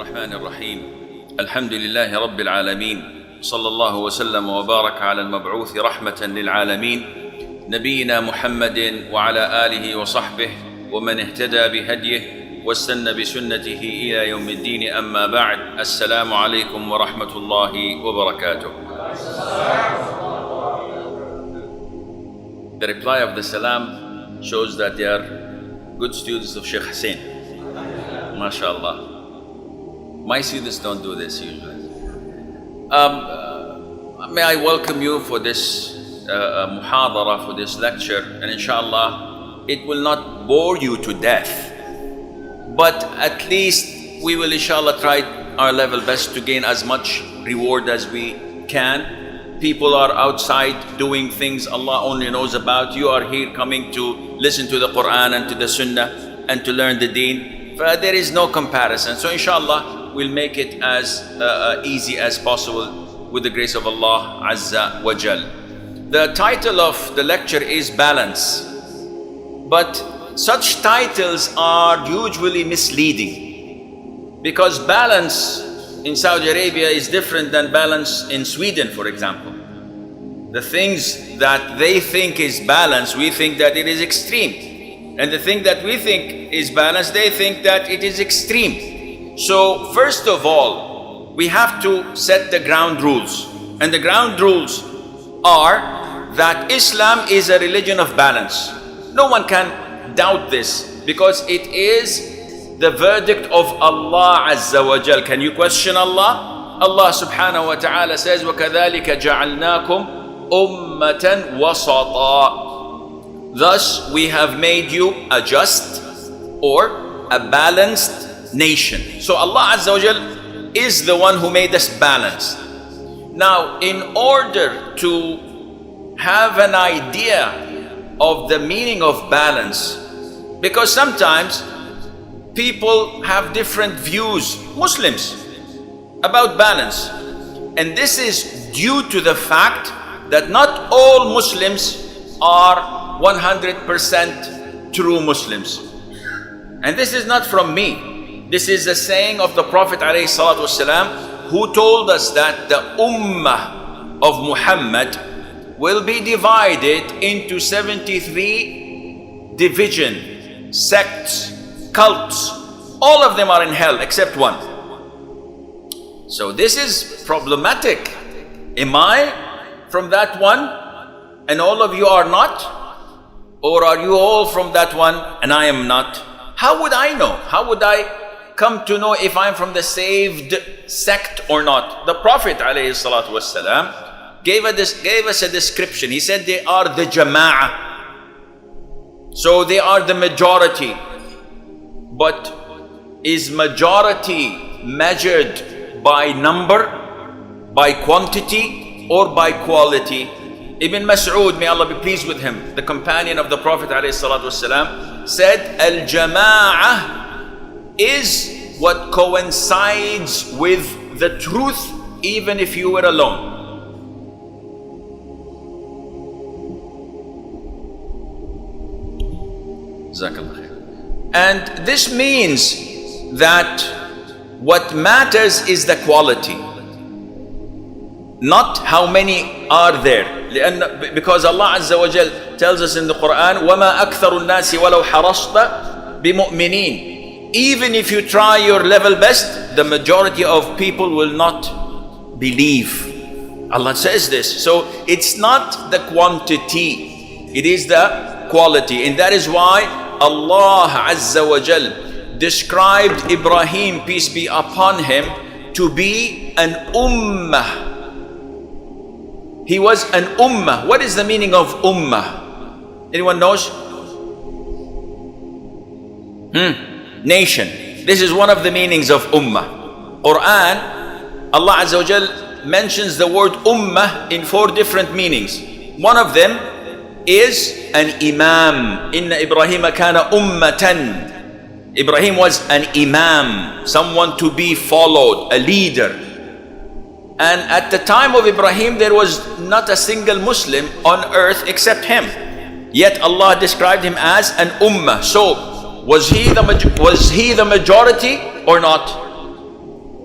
الرحمن الرحيم الحمد لله رب العالمين صلى الله وسلم وبارك على المبعوث رحمة للعالمين نبينا محمد وعلى آله وصحبه ومن اهتدى بهديه واستنى بسنته إلى يوم الدين أما بعد السلام عليكم ورحمة الله وبركاته. The reply of the salam shows that they are good students of Sheikh Assim. MashaAllah. My students don't do this usually. May I welcome you for this muhadara, for this lecture, and inshallah it will not bore you to death, but at least we will inshallah try our level best to gain as much reward as we can. People are outside doing things Allah only knows about. You are here coming to listen to the Quran and to the Sunnah and to learn the Deen. There is no comparison. So inshallah we'll make it as easy as possible with the grace of Allah Azza wa Jal. The title of the lecture is Balance, but such titles are usually misleading because balance in Saudi Arabia is different than balance in Sweden, for example. The things that they think is balance, we think that it is extreme, and the thing that we think is balance, they think that it is extreme. So first of all, we have to set the ground rules, and the ground rules are that Islam is a religion of balance. No one can doubt this because it is the verdict of Allah Azza wa Jal. Can you question Allah? Allah subhanahu wa ta'ala says, وَكَذَلِكَ جَعَلْنَاكُمْ أُمَّةً وَسَطًا. Thus we have made you a just or a balanced nation. So Allah Azza wa Jal is the one who made us balanced. Now, in order to have an idea of the meaning of balance, because sometimes people have different views, Muslims, about balance, and this is due to the fact that not all Muslims are 100% true Muslims. And this is not from me. This is a saying of the Prophet ﷺ, who told us that the Ummah of Muhammad will be divided into 73 divisions, sects, cults. All of them are in hell except one. So this is problematic. Am I from that one and all of you are not? Or are you all from that one and I am not? How would I know? How would I come to know if I'm from the saved sect or not? The Prophet ﷺ gave us a description. He said they are the jama'ah. So they are the majority. But is majority measured by number, by quantity, or by quality? Ibn Mas'ud, may Allah be pleased with him, the companion of the Prophet ﷺ, said, Al-jama'ah is what coincides with the truth even if you were alone. And this means that what matters is the quality, not how many are there. Because Allah Azza wa Jal tells us in the Quran, وَمَا أَكْثَرُ النَّاسِ وَلَوْ حَرَصْتَ بِمُؤْمِنِينَ. Even if you try your level best, the majority of people will not believe. Allah says this. So it's not the quantity, it is the quality. And that is why Allah Azza wa Jal described Ibrahim, peace be upon him, to be an ummah. He was an ummah. What is the meaning of ummah? Anyone knows? Nation. This is one of the meanings of ummah. Quran, Allah Azza wa Jal mentions the word ummah in 4 different meanings. One of them is an imam. Inna Ibrahima kana ummatan. Ibrahim was an imam, someone to be followed, a leader. And at the time of Ibrahim, there was not a single Muslim on earth except him. Yet Allah described him as an ummah. So was he the majority or not?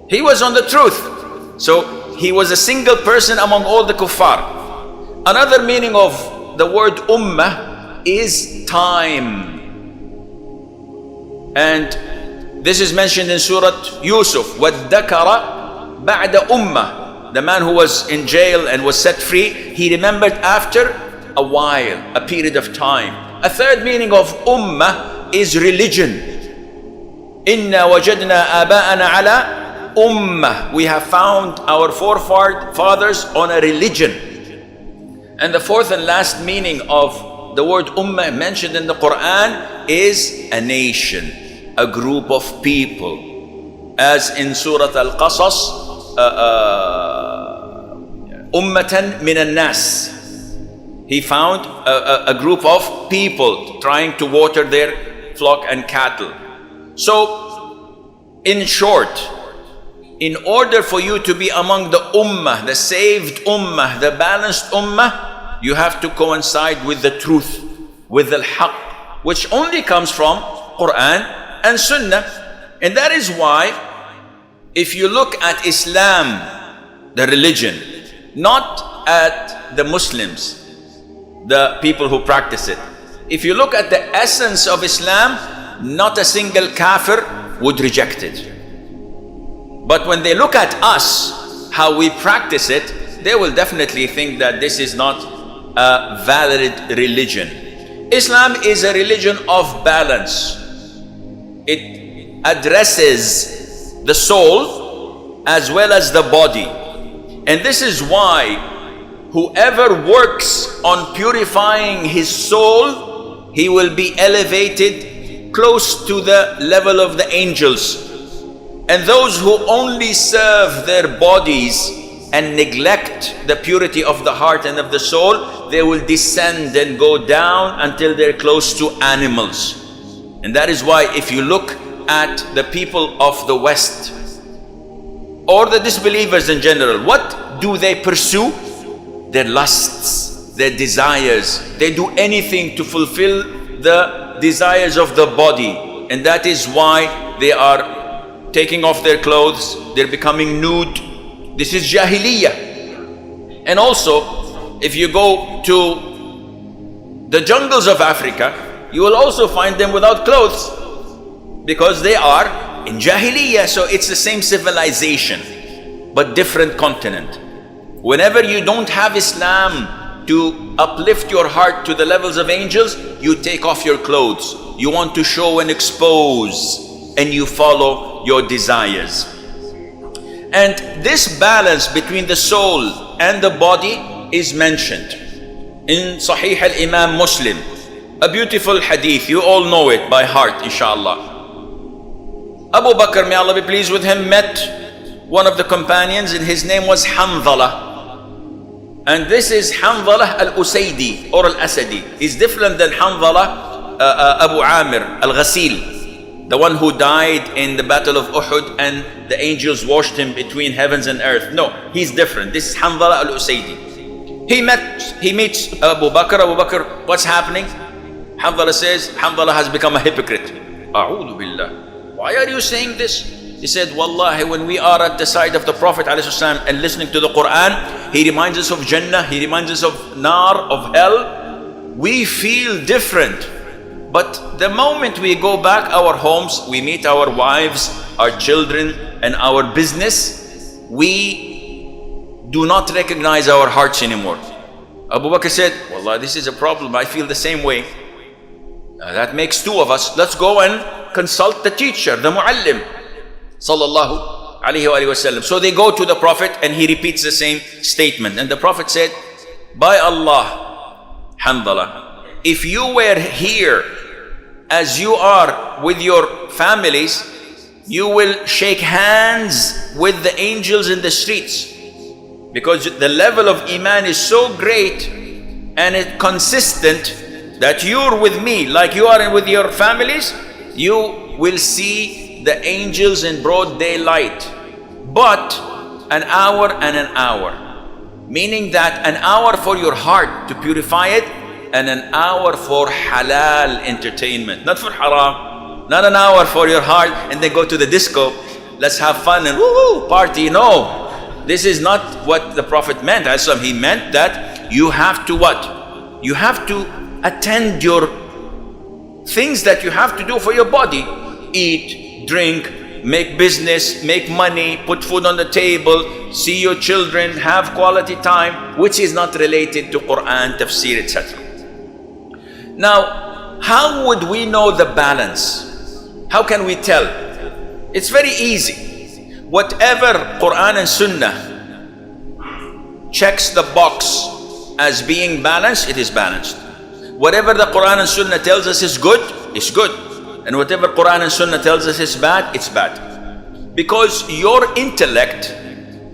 He was on the truth. So he was a single person among all the kuffar. Another meaning of the word ummah is time. And this is mentioned in Surah Yusuf. وَادَّكَرَ بَعْدَ أُمَّةٍ. The man who was in jail and was set free, he remembered after a while, a period of time. A third meaning of ummah is religion. إِنَّا وَجَدْنَا آبَاءَنَا عَلَى ummah. We have found our forefathers on a religion. And the fourth and last meaning of the word ummah mentioned in the Quran is a nation, a group of people. As in Surah Al-Qasas, ummatan min al-nas. He found a group of people trying to water their flock and cattle. So, in short, in order for you to be among the ummah, the saved ummah, the balanced ummah, you have to coincide with the truth, with the haqq, which only comes from Quran and Sunnah. And that is why, if you look at Islam, the religion, not at the Muslims, the people who practice it. If you look at the essence of Islam, not a single kafir would reject it. But when they look at us, how we practice it, they will definitely think that this is not a valid religion. Islam is a religion of balance. It addresses the soul as well as the body. And this is why whoever works on purifying his soul, he will be elevated close to the level of the angels. And those who only serve their bodies and neglect the purity of the heart and of the soul, they will descend and go down until they're close to animals. And that is why if you look at the people of the West or the disbelievers in general, what do they pursue? Their lusts, their desires. They do anything to fulfill the desires of the body. And that is why they are taking off their clothes, they're becoming nude. This is Jahiliyyah. And also, if you go to the jungles of Africa, you will also find them without clothes because they are in Jahiliyyah. So it's the same civilization, but different continent. Whenever you don't have Islam to uplift your heart to the levels of angels, you take off your clothes. You want to show and expose, and you follow your desires. And this balance between the soul and the body is mentioned in Sahih al-Imam Muslim. A beautiful hadith, you all know it by heart, inshallah. Abu Bakr, may Allah be pleased with him, met one of the companions and his name was Hanzala. And this is Hanzala al-Usaydi or al-Asadi. He's different than Hanzala Abu Amir al-Ghasil, the one who died in the battle of Uhud and the angels washed him between heavens and earth. No, he's different. This is Hanzala al-Usaydi. He meets Abu Bakr. Abu Bakr, what's happening? Hanzala says, Hanzala has become a hypocrite. A'udhu billah. Why are you saying this? He said, Wallahi, when we are at the side of the Prophet ﷺ and listening to the Quran, he reminds us of Jannah, he reminds us of Nar, of hell. We feel different. But the moment we go back our homes, we meet our wives, our children, and our business, we do not recognize our hearts anymore. Abu Bakr said, Wallah, this is a problem. I feel the same way. That makes two of us. Let's go and consult the teacher, the muallim. Sallallahu alayhi wa sallam. So they go to the Prophet and he repeats the same statement. And the Prophet said, by Allah, Hanzala, if you were here as you are with your families, you will shake hands with the angels in the streets. Because the level of Iman is so great and it's consistent that you're with me like you are with your families, you will see the angels in broad daylight. But an hour and an hour. Meaning that an hour for your heart to purify it and an hour for halal entertainment. Not for haram. Not an hour for your heart and then go to the disco let's have fun and woo, party. No, this is not what the Prophet meant. He meant that you have to what? You have to attend your things that you have to do for your body. Eat, drink, make business, make money, put food on the table, see your children, have quality time, which is not related to Quran, tafsir, etc. Now, how would we know the balance? How can we tell? It's very easy. Whatever Quran and Sunnah checks the box as being balanced, it is balanced. Whatever the Quran and Sunnah tells us is good, it's good. And whatever Quran and Sunnah tells us is bad, it's bad. Because your intellect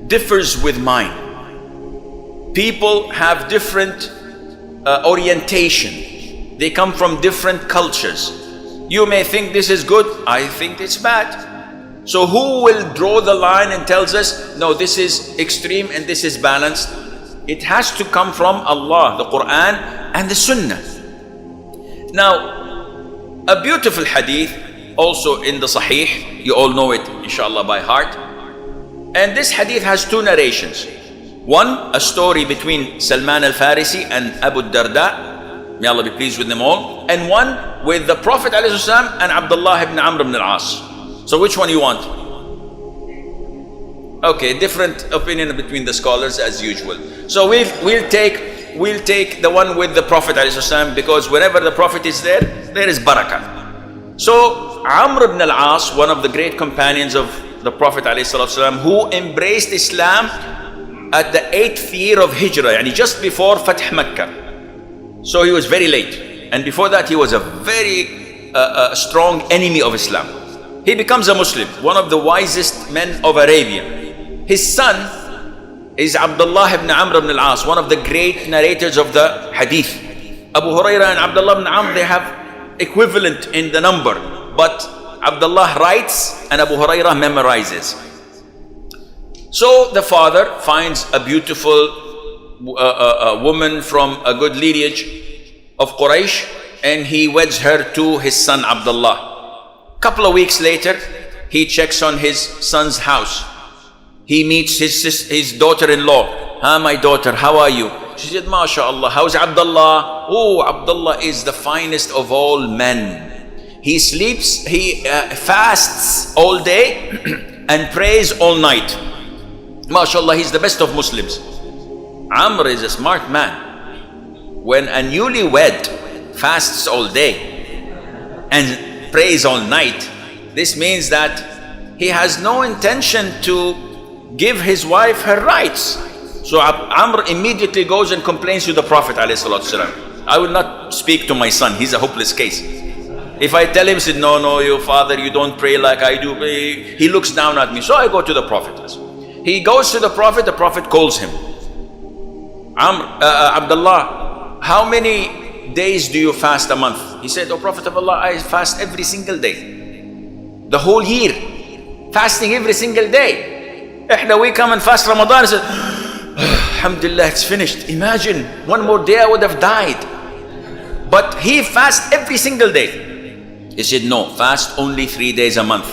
differs with mine. People have different orientation. They come from different cultures. You may think this is good, I think it's bad. So who will draw the line and tells us, no, this is extreme and this is balanced? It has to come from Allah, the Quran and the Sunnah. Now, a beautiful hadith also in the Sahih, you all know it inshallah by heart. And this hadith has two narrations. One, a story between Salman al-Farisi and Abu Darda, may Allah be pleased with them all. And one with the Prophet ﷺ and Abdullah ibn Amr ibn al-As. So which one you want? Okay, different opinion between the scholars as usual. So we'll take the one with the Prophet ﷺ, because whenever the Prophet is there, there is barakah. So Amr ibn al-As, one of the great companions of the Prophet ﷺ, who embraced Islam at the 8th year of Hijrah, yani just before Fath Makkah. So he was very late. And before that, he was a very strong enemy of Islam. He becomes a Muslim, one of the wisest men of Arabia. His son is Abdullah ibn Amr ibn al-As, one of the great narrators of the hadith. Abu Hurairah and Abdullah ibn Amr, they have equivalent in the number, but Abdullah writes and Abu Hurairah memorizes. So the father finds a beautiful woman from a good lineage of Quraysh, and he weds her to his son Abdullah. Couple of weeks later, he checks on his son's house. He meets his daughter-in-law. My daughter, how are you? She said, MashaAllah. How's Abdullah? Oh, Abdullah is the finest of all men. He sleeps, he fasts all day and prays all night. MashaAllah, he's the best of Muslims. Amr is a smart man. When a newlywed fasts all day and prays all night, this means that he has no intention to give his wife her rights. So Amr immediately goes and complains to the Prophet ﷺ. I will not speak to my son, he's a hopeless case. If I tell him, he said, no, your father, you don't pray like I do, he looks down at me. So I go to the Prophet. He goes to the Prophet calls him. Abdullah, how many days do you fast a month? He said, oh Prophet of Allah, I fast every single day. The whole year, fasting every single day. We come and fast Ramadan, and said, Alhamdulillah, it's finished. Imagine, one more day I would have died. But he fasts every single day. He said, no, fast only 3 days a month.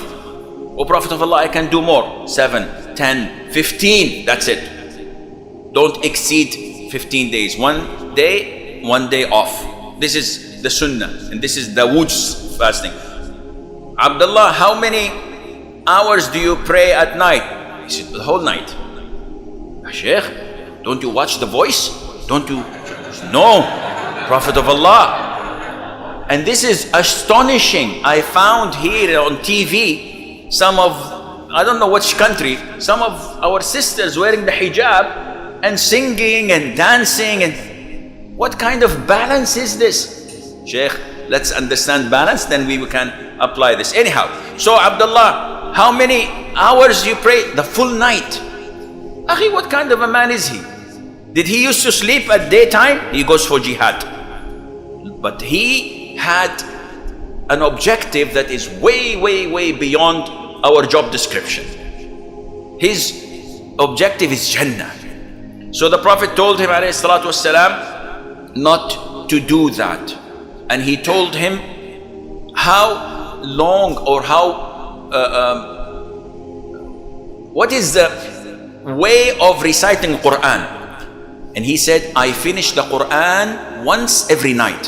Oh Prophet of Allah, I can do more. 7, 10, 15, that's it. Don't exceed 15 days. 1 day, 1 day off. This is the sunnah, and this is Dawood's fasting. Abdullah, how many hours do you pray at night? He said, the whole night. Sheikh, don't you watch The Voice? Don't you? No, Prophet of Allah. And this is astonishing. I found here on TV some of, I don't know which country, some of our sisters wearing the hijab and singing and dancing. And what kind of balance is this? Sheikh, let's understand balance, then we can apply this. Anyhow, so Abdullah, how many hours you pray? The full night. Akhi, what kind of a man is he? Did he used to sleep at daytime? He goes for jihad. But he had an objective that is way, way, way beyond our job description. His objective is Jannah. So the Prophet told him, alayhi salatu wasalam, not to do that. And he told him how long or how what is the way of reciting Quran? And he said, I finish the Quran once every night,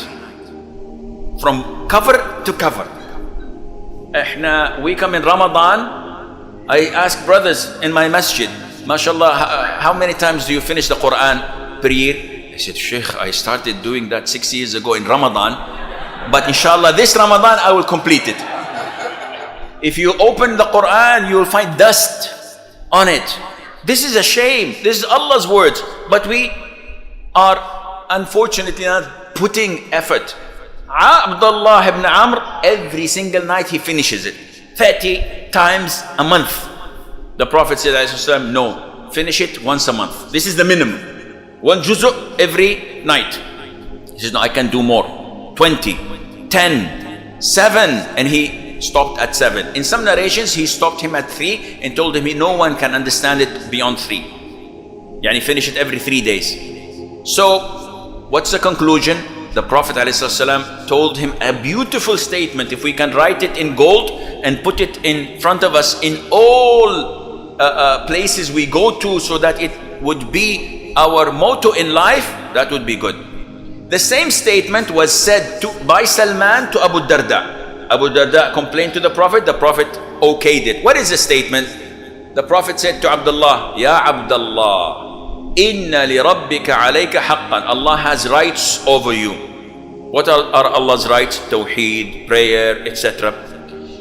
from cover to cover. We come in Ramadan, I ask brothers in my masjid, mashallah, how many times do you finish the Quran per year? I said, Sheikh, I started doing that 6 years ago in Ramadan, but inshallah this Ramadan I will complete it. If you open the Quran, you will find dust on it. This is a shame. This is Allah's words, but we are unfortunately not putting effort. Abdullah ibn Amr, every single night he finishes it 30 times a month. The Prophet said, no, finish it once a month. This is the minimum. 1 juzu every night. He says, no, I can do more. 20, 10, 7, and he stopped at 7. In some narrations, he stopped him at 3 and told him no one can understand it beyond 3. Yani finish it every 3 days. So, what's the conclusion? The Prophet ﷺ told him a beautiful statement. If we can write it in gold and put it in front of us in all places we go to, so that it would be our motto in life, that would be good. The same statement was said by Salman to Abu Darda. Abu Darda complained to the Prophet okayed it. What is the statement? The Prophet said to Abdullah, Ya Abdullah, inna li rabbika alayka haqqan. Allah has rights over you. What are Allah's rights? Tawheed, prayer, etc.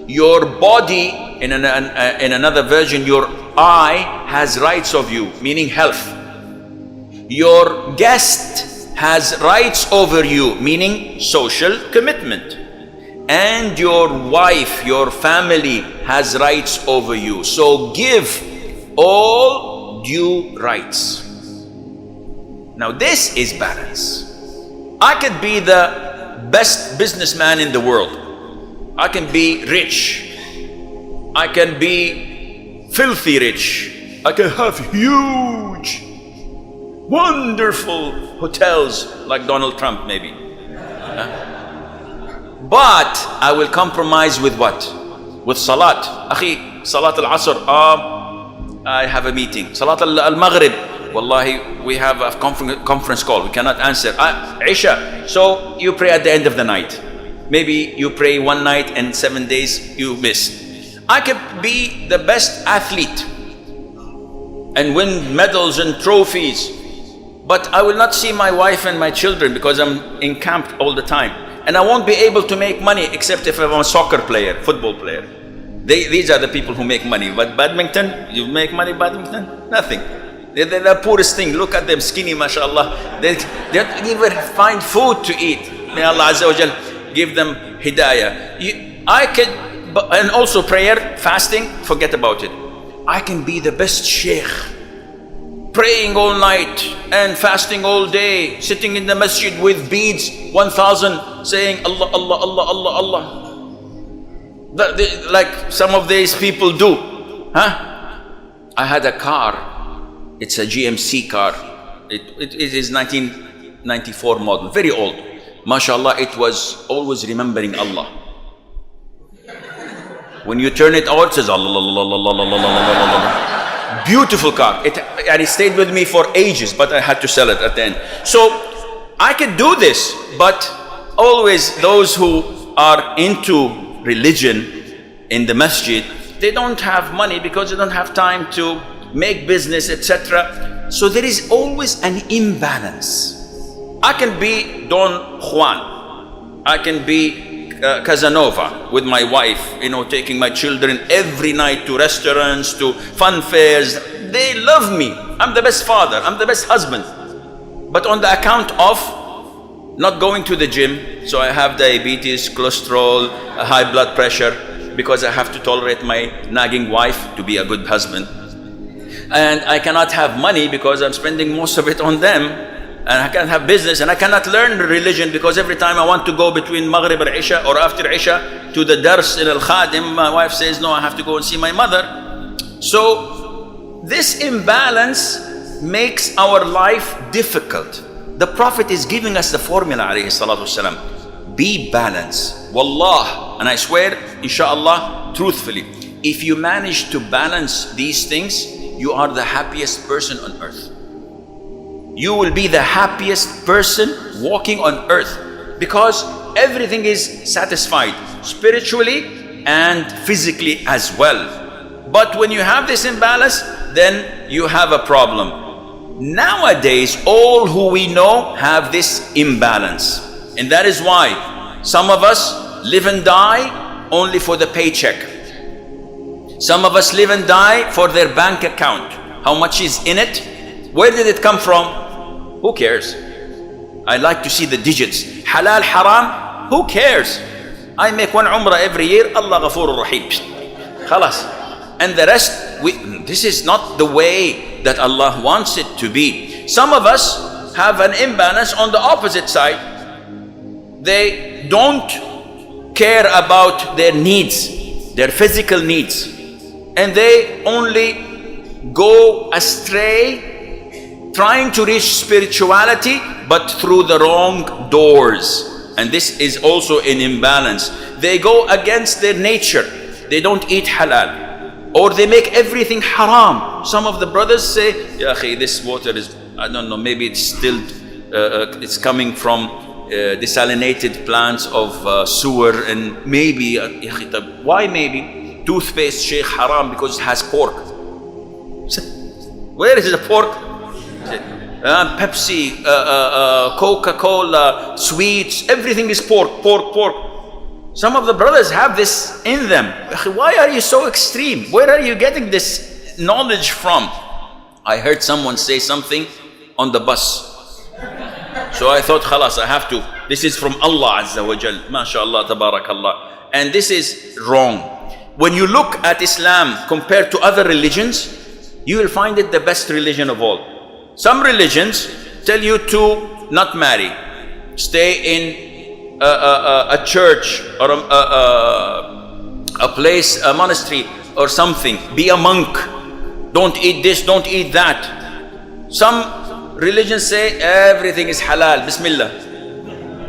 Your body, in another version, your eye has rights of you, meaning health. Your guest has rights over you, meaning social commitment. And your wife, your family has rights over you. So give all due rights. Now this is balance. I could be the best businessman in the world. I can be rich. I can be filthy rich. I can have huge, wonderful hotels like Donald Trump maybe. But I will compromise with what? With salat. Akhi, salat al-asr, I have a meeting. Salat al-maghrib, wallahi, we have a conference call, we cannot answer. Isha, so you pray at the end of the night. Maybe you pray one night and 7 days you miss. I could be the best athlete and win medals and trophies, but I will not see my wife and my children because I'm in camp all the time. And I won't be able to make money except if I'm a soccer player, football player. These are the people who make money. But badminton, you make money badminton? Nothing. They're the poorest thing. Look at them, skinny, mashallah. They don't even find food to eat. May Allah Azza wa Jal give them hidayah. And also prayer, fasting, forget about it. I can be the best sheikh, praying all night and fasting all day, sitting in the masjid with beads, 1,000, saying Allah, Allah, Allah, Allah, Allah. Like some of these people do. I had a car. It's a GMC car. It is 1994 model, very old. MashaAllah, it was always remembering Allah. When you turn it on, it says Allah, Allah, Allah, Allah, Allah, Allah, Allah. Beautiful car. And it stayed with me for ages, but I had to sell it at the end. So I could do this, but always those who are into religion in the masjid, they don't have money because they don't have time to make business, etc. So there is always an imbalance. I can be Don Juan. I can be Casanova with my wife, taking my children every night to restaurants, to fun fairs. They love me. I'm the best father. I'm the best husband. But on the account of not going to the gym, so I have diabetes, cholesterol, high blood pressure, because I have to tolerate my nagging wife to be a good husband. And I cannot have money because I'm spending most of it on them. And I can't have business, and I cannot learn religion because every time I want to go between Maghrib or Isha or after Isha to the Dars in Al-Khadim, my wife says, no, I have to go and see my mother. So this imbalance makes our life difficult. The Prophet is giving us the formula, alayhi salatu wasalam. Be balanced. Wallah, and I swear, inshallah, truthfully, If you manage to balance these things, you are the happiest person on earth. You will be the happiest person walking on earth, because everything is satisfied spiritually and physically as well. But when you have this imbalance, then you have a problem. Nowadays, all who we know have this imbalance. And that is why some of us live and die only for the paycheck. Some of us live and die for their bank account. How much is in it? Where did it come from? Who cares? I like to see the digits. Halal, haram, who cares? I make one umrah every year. Allah Ghafurur Rahim. Khalas. And the rest, this is not the way that Allah wants it to be. Some of us have an imbalance on the opposite side. They don't care about their needs, their physical needs, and they only go astray trying to reach spirituality, but through the wrong doors. And this is also an imbalance. They go against their nature. They don't eat halal, or they make everything haram. Some of the brothers say, Ya akhi, this water is, I don't know, maybe it's still, it's coming from desalinated plants of sewer, and maybe, why maybe? Toothpaste, Sheikh, haram because it has pork. Where is the pork? Pepsi, Coca-Cola, sweets, everything is pork, pork, pork. Some of the brothers have this in them. Why are you so extreme? Where are you getting this knowledge from? I heard someone say something on the bus. So I thought, khalas, I have to. This is from Allah Azza wa Jal. MashaAllah, tabarakallah. And this is wrong. When you look at Islam compared to other religions, you will find it the best religion of all. Some religions tell you to not marry, stay in a church or a place, a monastery or something, be a monk, don't eat this, don't eat that. Some religions say everything is halal, bismillah.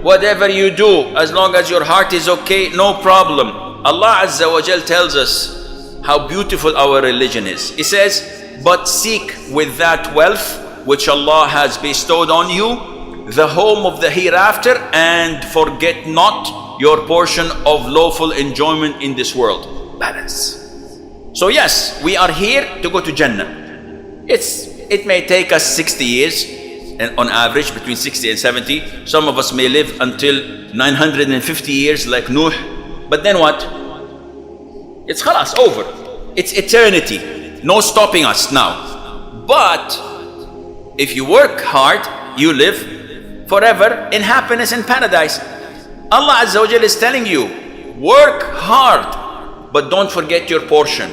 Whatever you do, as long as your heart is okay, no problem. Allah Azza wa Jal tells us how beautiful our religion is. He says, but seek with that wealth which Allah has bestowed on you, the home of the hereafter, and forget not your portion of lawful enjoyment in this world. Balance. So yes, we are here to go to Jannah. It may take us 60 years, and on average between 60 and 70. Some of us may live until 950 years like Nuh. But then what? It's khalas, over. It's eternity. No stopping us now. But if you work hard, you live forever in happiness and paradise. Allah Azza wa Jal is telling you, work hard, but don't forget your portion.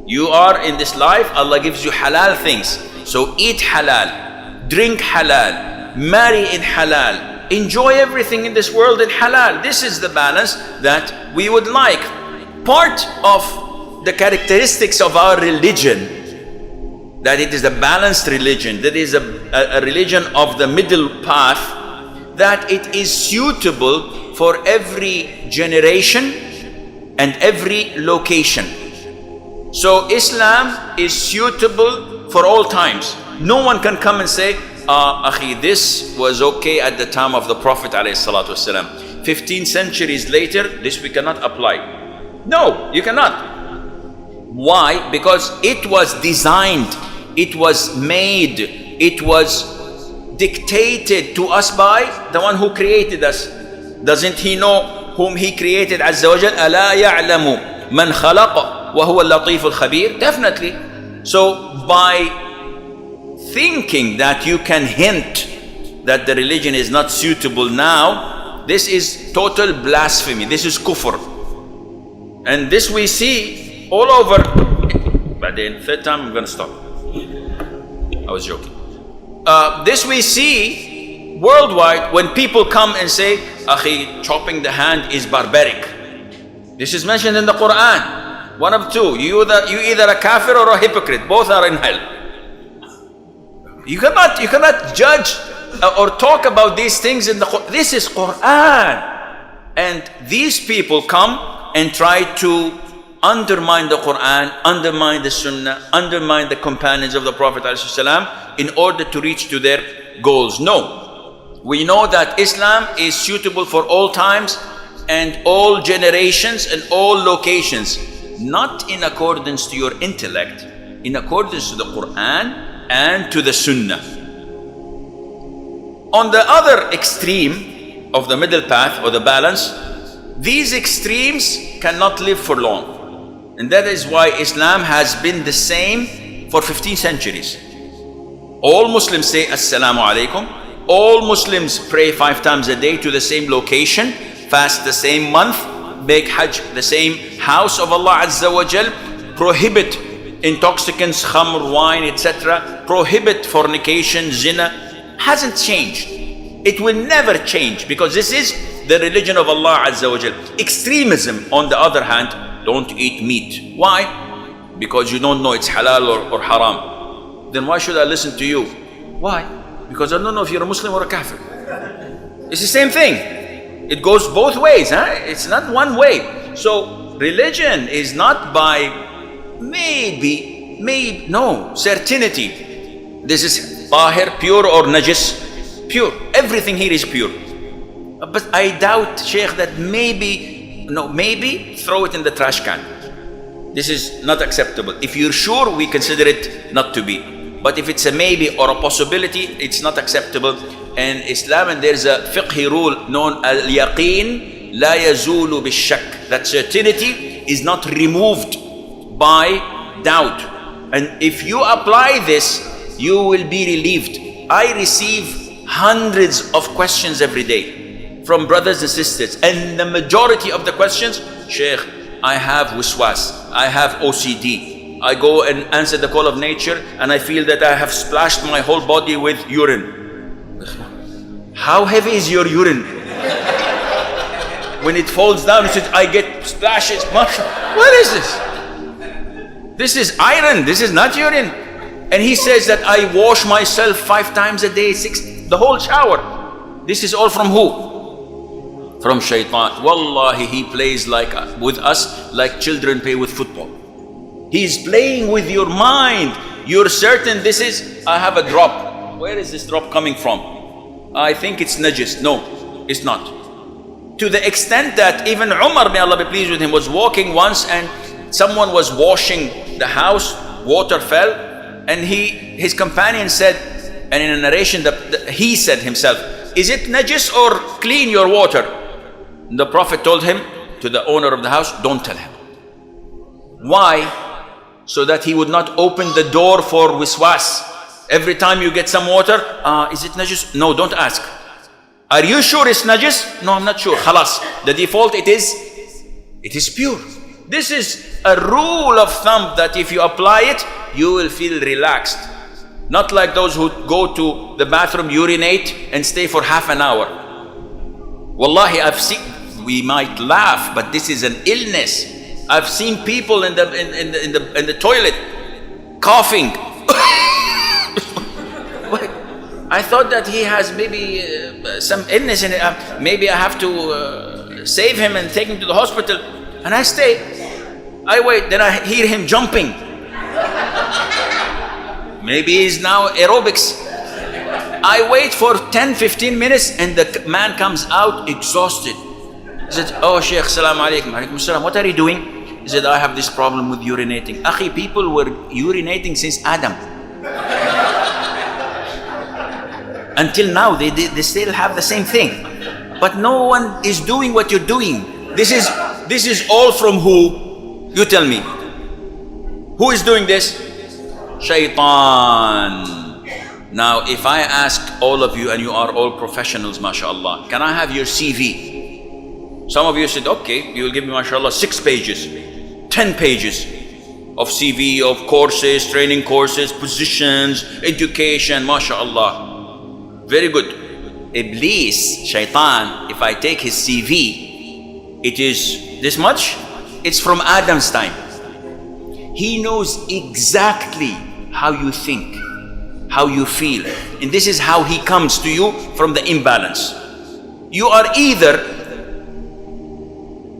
You are in this life, Allah gives you halal things. So eat halal, drink halal, marry in halal, enjoy everything in this world in halal. This is the balance that we would like. Part of the characteristics of our religion, that it is a balanced religion, that is a religion of the middle path, that it is suitable for every generation and every location. So Islam is suitable for all times. No one can come and say, akhi, this was okay at the time of the Prophet ﷺ. 15 centuries later, this we cannot apply. No, you cannot. Why? Because it was designed, it was made, it was dictated to us by the one who created us. Doesn't he know whom he created? Azza wa Jal, أَلَا يَعْلَمُ مَنْ خَلَقَ وَهُوَ اللَّطِيفُ الْخَبِيرُ. Definitely. So by thinking that you can hint that the religion is not suitable now, this is total blasphemy. This is kufr. And this we see all over. But then third time I'm going to stop. I was joking. This we see worldwide when people come and say, akhi, chopping the hand is barbaric. This is mentioned in the Quran. One of two. You either a kafir or a hypocrite. Both are in hell. You cannot judge or talk about these things in the Quran. This is Quran. And these people come and try to undermine the Quran, undermine the Sunnah, undermine the companions of the Prophet ﷺ in order to reach to their goals. No. We know that Islam is suitable for all times and all generations and all locations, not in accordance to your intellect, in accordance to the Quran and to the Sunnah. On the other extreme of the middle path or the balance, these extremes cannot live for long. And that is why Islam has been the same for 15 centuries. All Muslims say Assalamu alaikum. All Muslims pray 5 times a day to the same location, fast the same month, make Hajj the same house of Allah Azza wa Jal, prohibit intoxicants, khamr, wine, etc., prohibit fornication, zina. Hasn't changed. It will never change, because this is the religion of Allah Azza wa Jal. Extremism, on the other hand, don't eat meat. Why? Because you don't know it's halal or haram. Then why should I listen to you? Why? Because I don't know if you're a Muslim or a kafir. It's the same thing. It goes both ways. It's not one way. So religion is not by maybe, no, certainty. This is tahir, pure, or najis? Pure. Everything here is pure. But I doubt, Sheikh, that maybe throw it in the trash can. This is not acceptable. If you're sure, we consider it not to be. But if it's a maybe or a possibility, it's not acceptable. And Islam, and there's a fiqhi rule known al-yaqeen la yazulu bil-shak. That certainty is not removed by doubt. And if you apply this, you will be relieved. I receive hundreds of questions every day from brothers and sisters, and the majority of the questions, Sheikh, I have wiswas, I have OCD. I go and answer the call of nature and I feel that I have splashed my whole body with urine. How heavy is your urine? When it falls down, it says, I get splashes. What is this? This is iron, this is not urine. And he says that I wash myself 5 times a day, 6, the whole shower. This is all from who? From shaitan. Wallahi, he plays with us like children play with football. He's playing with your mind. You're certain this is, I have a drop. Where is this drop coming from? I think it's najis. No, it's not. To the extent that even Umar, may Allah be pleased with him, was walking once and someone was washing the house, water fell, and his companion said, and in a narration he said himself, is it najis or clean, your water? The Prophet told him, to the owner of the house, don't tell him. Why? So that he would not open the door for wiswas. Every time you get some water, is it najis? No, don't ask. Are you sure it's najis? No, I'm not sure. Khalas. The default, it is pure. This is a rule of thumb that if you apply it, you will feel relaxed. Not like those who go to the bathroom, urinate, and stay for half an hour. Wallahi, I've seen, we might laugh, but this is an illness. I've seen people in the toilet coughing. I thought that he has maybe some illness in it. Maybe I have to save him and take him to the hospital. And I stay. I wait. Then I hear him jumping. Maybe he's now aerobics. I wait for 10-15 minutes and the man comes out exhausted. He said, oh Sheikh, salam alaikum. Alaikum salam. What are you doing? He said, I have this problem with urinating. Akhi, people were urinating since Adam. Until now, they still have the same thing. But no one is doing what you're doing. This is all from who? You tell me. Who is doing this? Shaitan. Now, if I ask all of you, and you are all professionals, mashallah, can I have your CV? Some of you said, okay, you will give me, mashallah, 6 pages, 10 pages of CV, of courses, training courses, positions, education, mashallah. Very good. Iblis, shaitan, if I take his CV, it is this much. It's from Adam's time. He knows exactly how you think, how you feel. And this is how he comes to you from the imbalance. You are either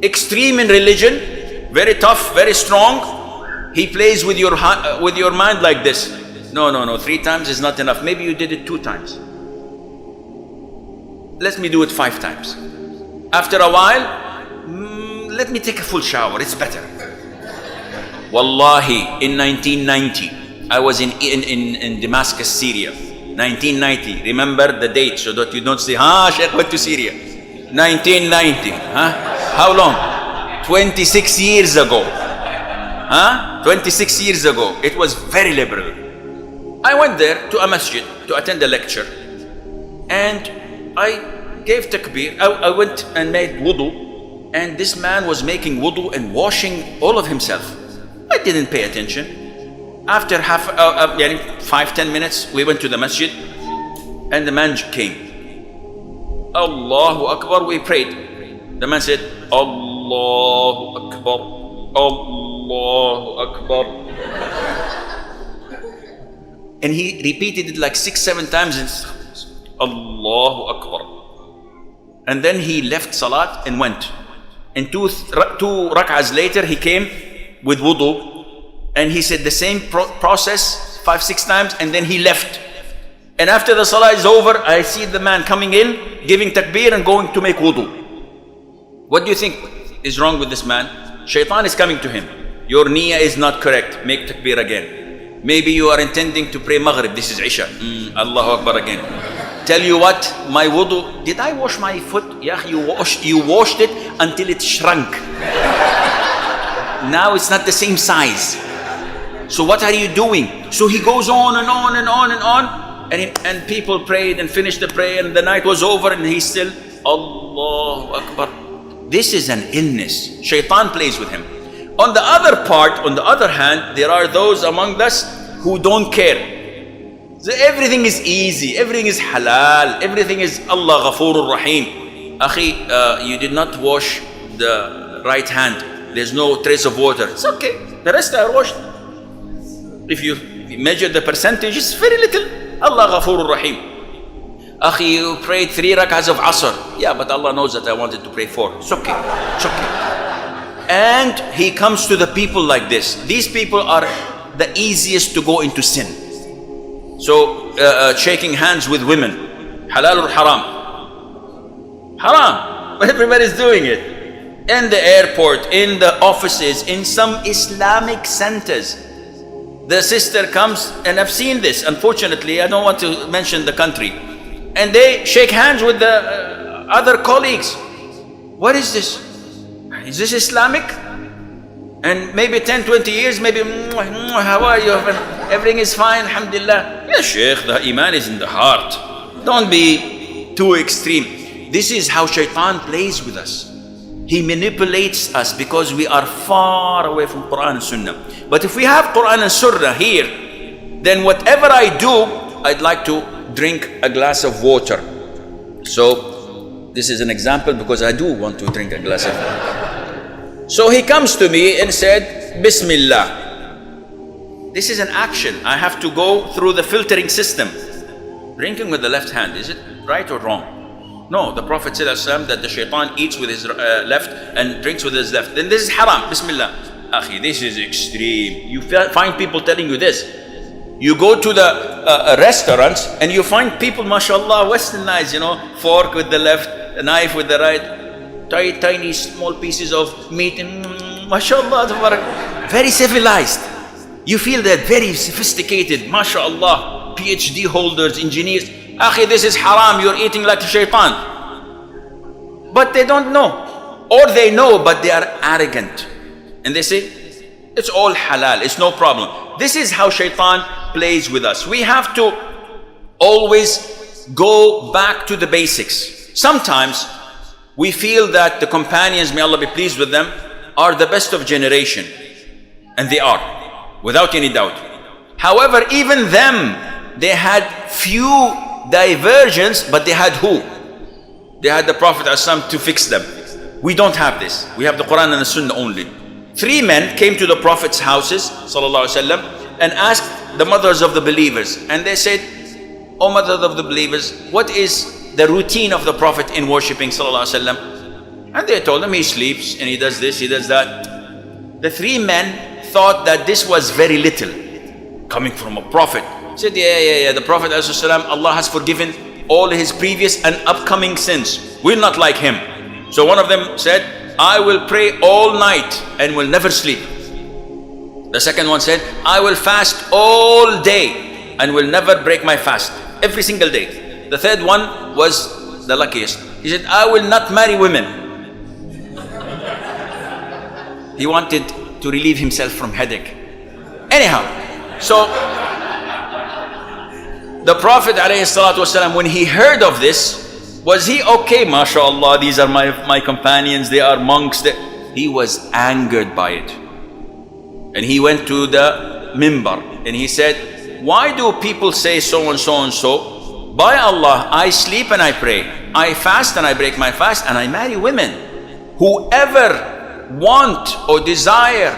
extreme in religion very tough, very strong. He plays with your mind like this. No, no, no, 3 times is not enough. Maybe you did it 2 times. Let me do it 5 times. After a while, let me take a full shower, it's better. Wallahi, in 1990, I was in Damascus, Syria. 1990, remember the date so that you don't say, Sheikh went to Syria. 1990, How long? 26 years ago. 26 years ago. It was very liberal. I went there to a masjid to attend a lecture. And I gave takbir. I went and made wudu. And this man was making wudu and washing all of himself. I didn't pay attention. After 5-10 minutes, we went to the masjid. And the man came. Allahu Akbar, we prayed. The man said, Allahu Akbar. Allahu Akbar. And he repeated it like 6-7 times. And Allahu Akbar. And then he left Salat and went. And two rak'ahs later, he came with wudu. And he said the same process 5-6 times. And then he left. And after the Salah is over, I see the man coming in, giving takbir and going to make wudu. What do you think is wrong with this man? Shaitan is coming to him. Your niyyah is not correct. Make takbir again. Maybe you are intending to pray Maghrib. This is Isha. Allahu Akbar again. Tell you what, my wudu, did I wash my foot? Yeah, you washed it until it shrunk. Now it's not the same size. So what are you doing? So he goes on and on and on and on. And people prayed and finished the prayer and the night was over and he's still Allahu Akbar. This is an illness. Shaitan plays with him. On the other part, on the other hand, there are those among us who don't care. So everything is easy, everything is halal, everything is Allah Ghafurur Rahim. Akhi, you did not wash the right hand. There's no trace of water. It's okay. The rest are washed. If you measure the percentage, it's very little. Allah Ghafurur Rahim. Akhi, you prayed 3 rak'ahs of Asr. Yeah, but Allah knows that I wanted to pray 4. It's okay. It's okay. And he comes to the people like this. These people are the easiest to go into sin. So, shaking hands with women. Halal or haram? Haram. But everybody's doing it. In the airport, in the offices, in some Islamic centers. The sister comes, and I've seen this, unfortunately, I don't want to mention the country. And they shake hands with the other colleagues. What is this? Is this Islamic? And maybe 10-20 years, maybe, how are you? Everything is fine, alhamdulillah. Yeah, Sheikh, the iman is in the heart. Don't be too extreme. This is how shaitan plays with us. He manipulates us because we are far away from Quran and Sunnah. But if we have Quran and Sunnah here, then whatever I do, I'd like to drink a glass of water. So this is an example because I do want to drink a glass of water. So he comes to me and said, Bismillah. This is an action. I have to go through the filtering system. Drinking with the left hand, is it right or wrong? No, the Prophet said that the shaitan eats with his left and drinks with his left. Then this is haram. Bismillah. Akhi, this is extreme. You find people telling you this. You go to the restaurants and you find people, mashallah, westernized, fork with the left, a knife with the right, tiny small pieces of meat, and mashallah, very civilized. You feel that very sophisticated, mashallah, PhD holders, engineers. Akhi, this is haram, you're eating like a shaitan. But they don't know. Or they know, but they are arrogant. And they say, it's all halal, it's no problem. This is how shaitan plays with us. We have to always go back to the basics. Sometimes we feel that the companions, may Allah be pleased with them, are the best of generation. And they are, without any doubt. However, even them, they had few diversions, but they had who? They had the Prophet ﷺ to fix them. We don't have this. We have the Quran and the Sunnah only. 3 men came to the Prophet's houses ﷺ, and asked the mothers of the believers. And they said, O mothers of the believers, what is the routine of the Prophet in worshipping ﷺ? And they told him, he sleeps and he does this, he does that. The three men thought that this was very little, coming from a prophet. Said, yeah. The Prophet ﷺ, Allah has forgiven all his previous and upcoming sins. We're not like him. So one of them said, I will pray all night and will never sleep. The second one said, I will fast all day and will never break my fast, every single day. The third one was the luckiest. He said, I will not marry women. He wanted to relieve himself from headache. Anyhow, so the Prophet ﷺ, when he heard of this, was he okay? MashaAllah, these are my companions, they are monks. He was angered by it. And he went to the mimbar and he said, why do people say so and so and so? By Allah, I sleep and I pray. I fast and I break my fast and I marry women. Whoever want or desire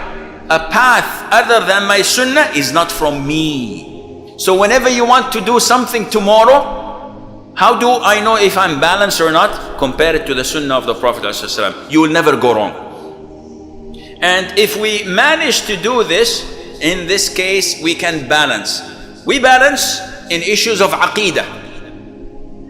a path other than my sunnah is not from me. So whenever you want to do something tomorrow, how do I know if I'm balanced or not? Compare it to the sunnah of the Prophet ﷺ. You will never go wrong. And if we manage to do this, in this case, we can balance. We balance in issues of aqeedah,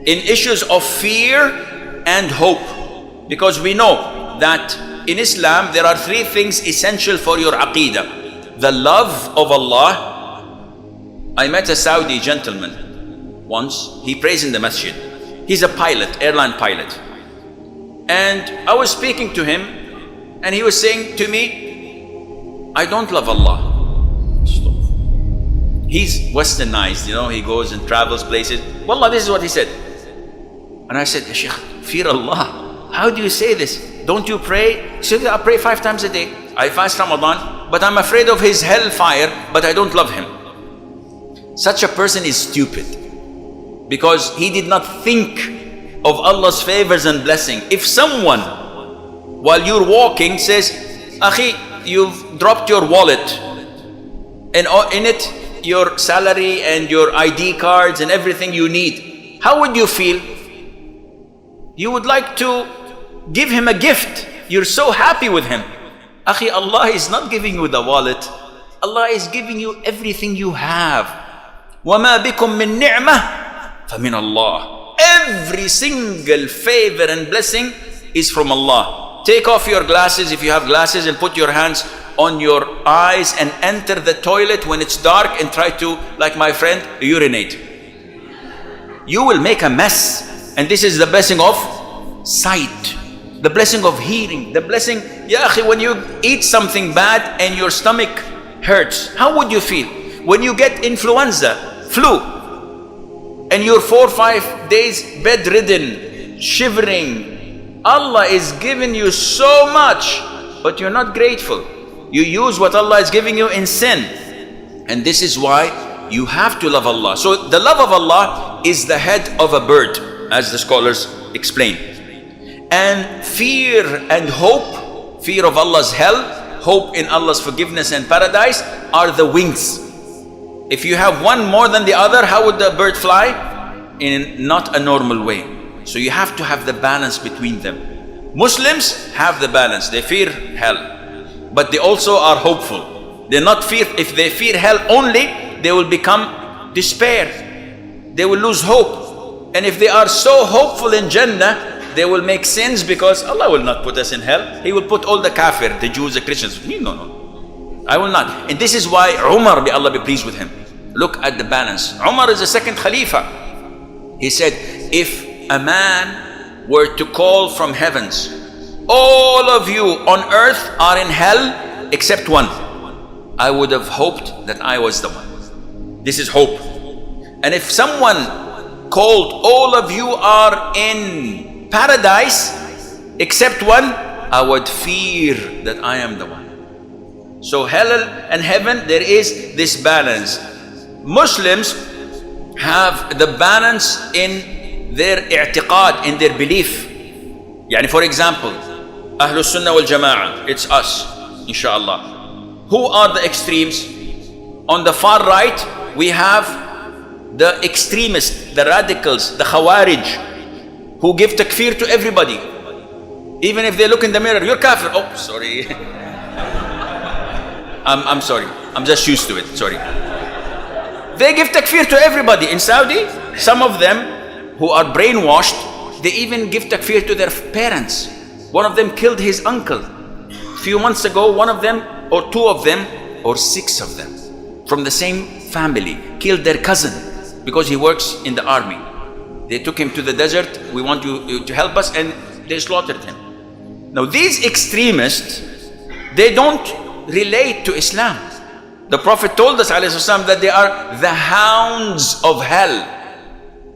in issues of fear and hope. Because we know that in Islam, there are three things essential for your aqeedah. The love of Allah. I met a Saudi gentleman once. He prays in the masjid. He's a pilot, airline pilot. And I was speaking to him, and he was saying to me, I don't love Allah. He's westernized, you know, he goes and travels places. Wallah, this is what he said. And I said, Sheikh, fear Allah. How do you say this? Don't you pray? He said, I pray 5 times a day. I fast Ramadan, but I'm afraid of his hellfire, but I don't love him. Such a person is stupid, because he did not think of Allah's favors and blessing. If someone, while you're walking, says, Akhi, you've dropped your wallet, and in it your salary and your ID cards and everything you need, how would you feel? You would like to give him a gift. You're so happy with him. Akhi, Allah is not giving you the wallet. Allah is giving you everything you have. وَمَا بِكُم مِّن نِعْمَةٍ فَمِنَ اللَّهِ. Every single favor and blessing is from Allah. Take off your glasses if you have glasses and put your hands on your eyes and enter the toilet when it's dark and try to, like my friend, urinate. You will make a mess. And this is the blessing of sight, the blessing of hearing, the blessing, ya akhi, when you eat something bad and your stomach hurts, how would you feel? When you get influenza, flu, and you're 4 or 5 days bedridden, shivering, Allah is giving you so much, but you're not grateful. You use what Allah is giving you in sin. And this is why you have to love Allah. So the love of Allah is the head of a bird, as the scholars explain. And fear and hope, fear of Allah's hell, hope in Allah's forgiveness and paradise, are the wings. If you have one more than the other, how would the bird fly? In not a normal way. So you have to have the balance between them. Muslims have the balance. They fear hell, but they also are hopeful. They're not fear. If they fear hell only, they will become despair. They will lose hope. And if they are so hopeful in Jannah, they will make sins, because Allah will not put us in hell. He will put all the kafir, the Jews, the Christians. No, I will not. And this is why Umar, may Allah be pleased with him. Look at the balance. Umar is the second Khalifa. He said, if a man were to call from heavens, all of you on earth are in hell except one, I would have hoped that I was the one. This is hope. And if someone called, all of you are in paradise except one, I would fear that I am the one. So hell and heaven, there is this balance. Muslims have the balance in their i'tiqad, in their belief. Yani, for example, Ahlus Sunnah wal Jama'ah, it's us, inshallah. Who are the extremes? On the far right, we have the extremists, the radicals, the Khawarij, who give takfir to everybody. Even if they look in the mirror, you're kafir. Oh, sorry. I'm sorry. I'm just used to it. Sorry. They give takfir to everybody. In Saudi, some of them who are brainwashed, they even give takfir to their parents. One of them killed his uncle. A few months ago, one of them, or two of them, or six of them, from the same family, killed their cousin because he works in the army. They took him to the desert. We want you to help us, and they slaughtered him. Now these extremists, they don't relate to Islam. The Prophet told us ﷺ that they are the hounds of hell.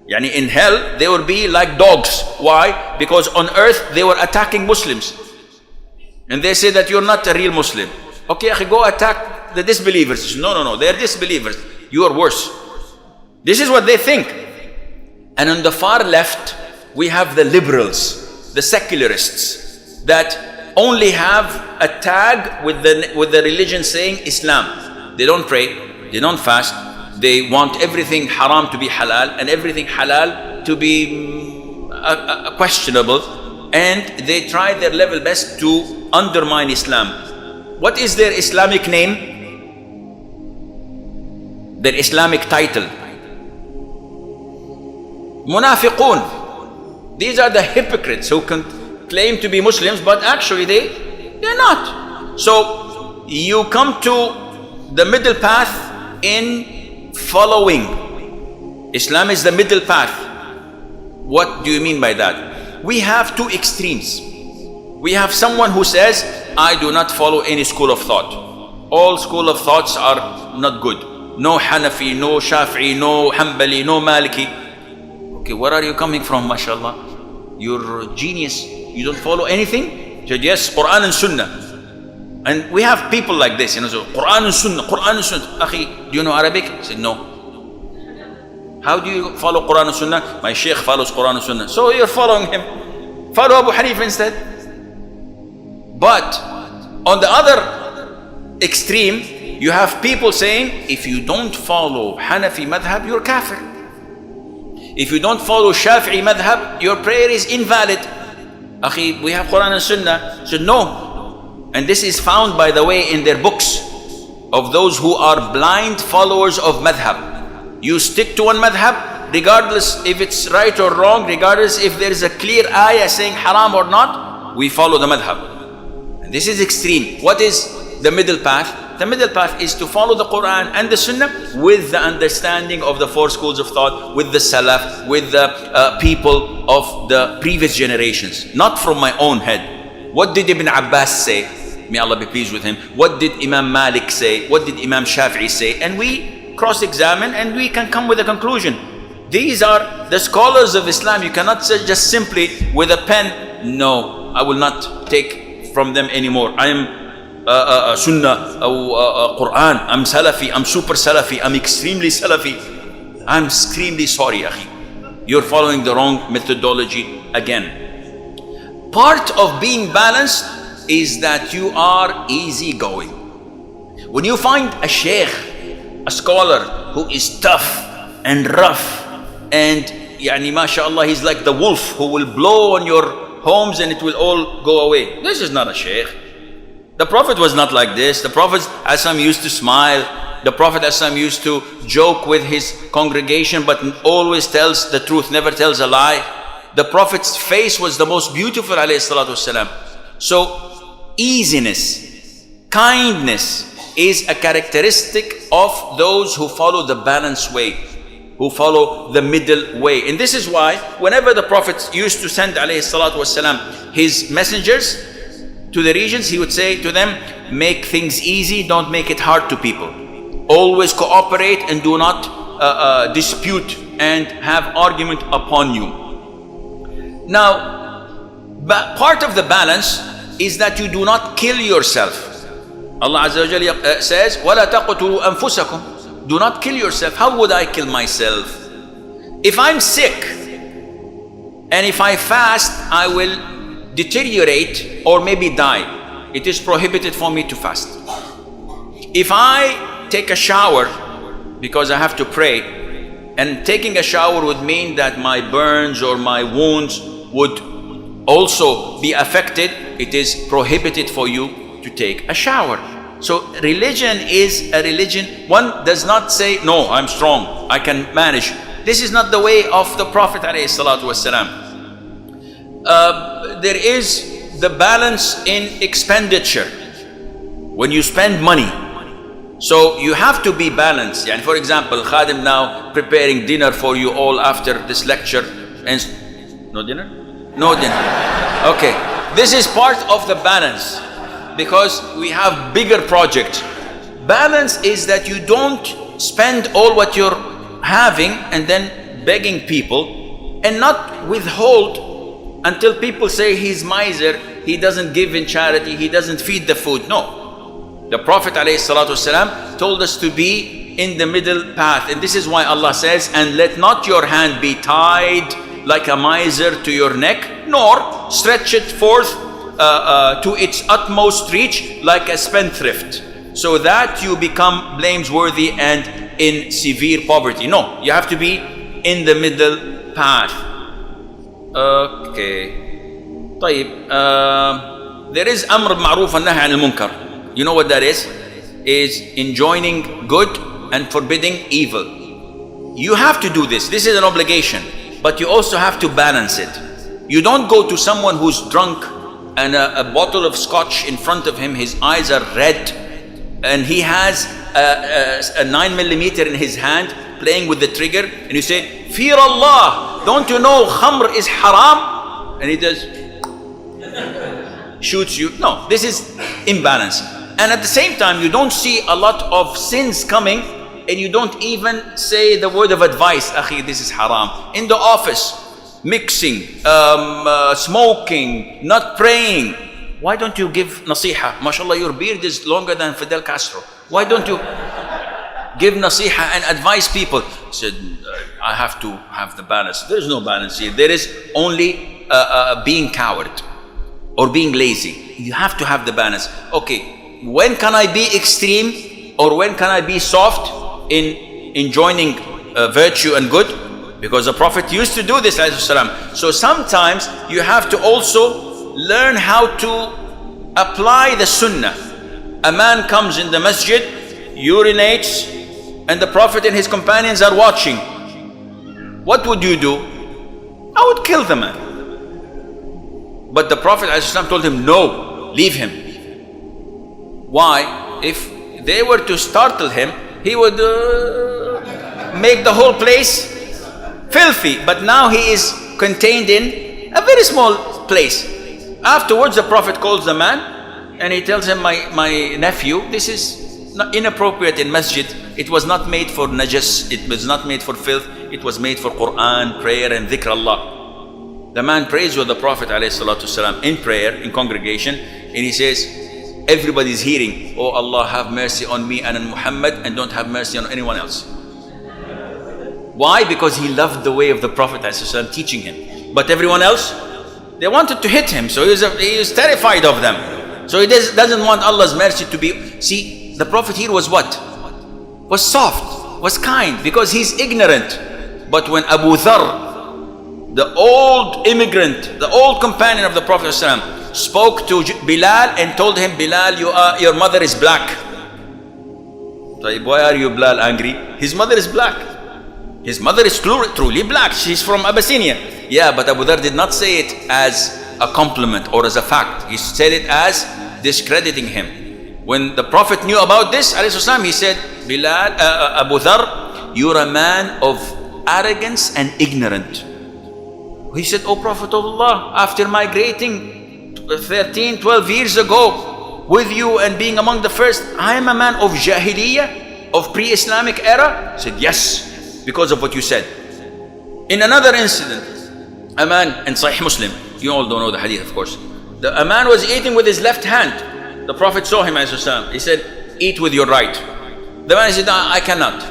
Yani in hell, they will be like dogs. Why? Because on earth, they were attacking Muslims. And they say that you're not a real Muslim. Okay, go attack the disbelievers. No, they're disbelievers. You are worse. This is what they think. And on the far left, we have the liberals, the secularists, that only have a tag with the religion saying Islam. They don't pray, they don't fast, they want everything haram to be halal and everything halal to be questionable, and they try their level best to undermine Islam. What is their Islamic name? Their Islamic title? Munafiqun. These are the hypocrites who can claim to be Muslims, but actually they're not. So you come to the middle path in following. Islam is the middle path. What do you mean by that? We have two extremes. We have someone who says, I do not follow any school of thought. All school of thoughts are not good. No Hanafi, no Shafi'i, no Hanbali, no Maliki. Okay, where are you coming from, mashallah? You're a genius. You don't follow anything? He said, yes, Quran and Sunnah. And we have people like this, so Quran and Sunnah, Quran and Sunnah. Akhi, do you know Arabic? I said, no. How do you follow Quran and Sunnah? My Sheikh follows Quran and Sunnah. So you're following him. Follow Abu Hanifa instead. But on the other extreme, you have people saying, if you don't follow Hanafi madhab, you're kafir. If you don't follow Shafi'i madhab, your prayer is invalid. Akhi, we have Quran and Sunnah. I said, no. And this is found, by the way, in their books of those who are blind followers of madhab. You stick to one madhab, regardless if it's right or wrong, regardless if there is a clear ayah saying haram or not, we follow the madhab. And this is extreme. What is the middle path? The middle path is to follow the Quran and the Sunnah with the understanding of the four schools of thought, with the Salaf, with the people of the previous generations, not from my own head. What did Ibn Abbas say? May Allah be pleased with him. What did Imam Malik say? What did Imam Shafi'i say? And we cross-examine and we can come with a conclusion. These are the scholars of Islam. You cannot say just simply with a pen, no, I will not take from them anymore. I am Sunnah, Quran, I'm Salafi, I'm super Salafi, I'm extremely Salafi. I'm extremely sorry, akhi. You're following the wrong methodology again. Part of being balanced is that you are easygoing. When you find a sheikh, a scholar who is tough and rough, and yani mashallah, he's like the wolf who will blow on your homes and it will all go away. This is not a sheikh. The Prophet was not like this. The Prophet ﷺ used to smile. The Prophet ﷺ used to joke with his congregation, but always tells the truth, never tells a lie. The Prophet's face was the most beautiful, alayhi salatu wasalam. So easiness, kindness is a characteristic of those who follow the balanced way, who follow the middle way. And this is why whenever the Prophet used to send alayhi salatu wasalam his messengers to the regions, he would say to them, make things easy, don't make it hard to people. Always cooperate and do not dispute and have argument upon you. Now, part of the balance is that you do not kill yourself. Allah Azza wa Jalla says, وَلَا تَقْتُلُوا أَنفُسَكُمْ. Do not kill yourself. How would I kill myself? If I'm sick and if I fast, I will deteriorate or maybe die. It is prohibited for me to fast. If I take a shower because I have to pray, and taking a shower would mean that my burns or my wounds would also be affected, it is prohibited for you to take a shower. So religion is a religion. One does not say, no, I'm strong, I can manage. This is not the way of the Prophet ﷺ. There is the balance in expenditure. When you spend money, so you have to be balanced. And for example, Khadim now preparing dinner for you all after this lecture. And no dinner? No dinner. Okay. This is part of the balance because we have bigger projects. Balance is that you don't spend all what you're having and then begging people and not withhold until people say he's miser, he doesn't give in charity, he doesn't feed the food. No. The Prophet ﷺ told us to be in the middle path. And this is why Allah says, and let not your hand be tied like a miser to your neck, nor stretch it forth to its utmost reach like a spendthrift, so that you become blameworthy and in severe poverty. No, you have to be in the middle path. Okay. طيب. There is amr ma'roof and nahy anil munkar. You know what that is? Is enjoining good and forbidding evil. You have to do this. This is an obligation. But you also have to balance it. You don't go to someone who's drunk and a bottle of scotch in front of him, his eyes are red, and he has a 9mm in his hand playing with the trigger, and you say, fear Allah, don't you know khamr is haram? And he does, shoots you. No, this is imbalance. And at the same time, you don't see a lot of sins coming and you don't even say the word of advice, akhi, this is haram. In the office, mixing, smoking, not praying. Why don't you give nasiha? MashaAllah, your beard is longer than Fidel Castro. Why don't you give nasiha and advise people? He said, I have to have the balance. There's no balance here. There is only being coward or being lazy. You have to have the balance. Okay. When can I be extreme or when can I be soft in enjoining virtue and good? Because the Prophet used to do this, ﷺ. So sometimes you have to also learn how to apply the sunnah. A man comes in the masjid, urinates, and the Prophet and his companions are watching. What would you do? I would kill the man. But the Prophet ﷺ told him, no, leave him. Why? If they were to startle him, he would make the whole place filthy. But now he is contained in a very small place. Afterwards, the Prophet calls the man and he tells him, my nephew, this is not inappropriate in masjid. It was not made for najas, it was not made for filth, it was made for Quran, prayer and dhikr Allah. The man prays with the Prophet ﷺ in prayer, in congregation, and he says, everybody's hearing, oh Allah, have mercy on me and on Muhammad and don't have mercy on anyone else. Why? Because he loved the way of the Prophet ﷺ teaching him. But everyone else, they wanted to hit him, so he was terrified of them. So he doesn't want Allah's mercy to be. See, the Prophet here was what? Was soft, was kind, because he's ignorant. But when Abu Dharr, the old immigrant, the old companion of the Prophet ﷺ, spoke to Bilal and told him, Bilal, your mother is black. Why are you, Bilal, angry? His mother is black. His mother is truly black. She's from Abyssinia. Yeah, but Abu Dharr did not say it as a compliment or as a fact. He said it as discrediting him. When the Prophet knew about this, he said, Bilal, Abu Dharr, you're a man of arrogance and ignorant. He said, oh Prophet of Allah, after migrating 13, 12 years ago with you and being among the first, I am a man of Jahiliyyah, of pre-Islamic era? He said, yes, because of what you said. In another incident, a man in Sahih Muslim, you all don't know the hadith of course, a man was eating with his left hand. The Prophet saw him, he said, eat with your right. The man said, I cannot.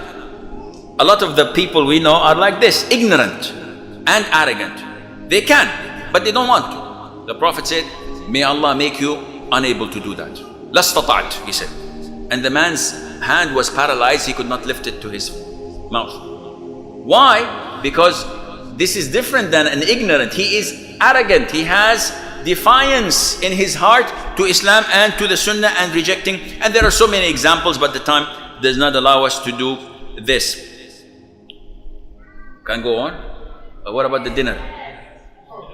A lot of the people we know are like this, ignorant and arrogant. They can, but they don't want to. The Prophet said, may Allah make you unable to do that. Lastata'at, he said. And the man's hand was paralyzed, he could not lift it to his mouth. Why? Because this is different than an ignorant. He is arrogant, he has defiance in his heart to Islam and to the Sunnah and rejecting. And there are so many examples, but the time does not allow us to do this. Can go on? What about the dinner?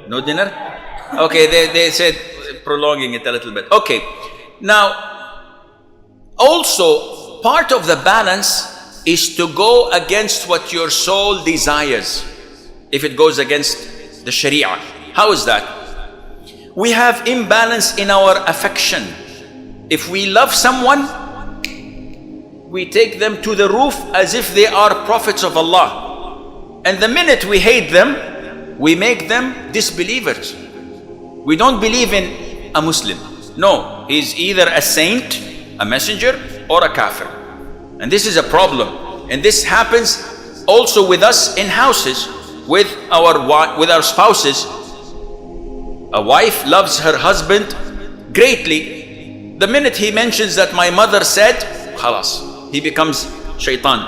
No dinner? Okay, they said prolonging it a little bit. Okay, now also part of the balance is to go against what your soul desires. If it goes against the Sharia, how is that? We have imbalance in our affection. If we love someone, we take them to the roof as if they are prophets of Allah. And the minute we hate them, we make them disbelievers. We don't believe in a Muslim. No, he's either a saint, a messenger, or a kafir. And this is a problem. And this happens also with us in houses, with our spouses. A wife loves her husband greatly. The minute he mentions that my mother said, khalas, he becomes shaitan.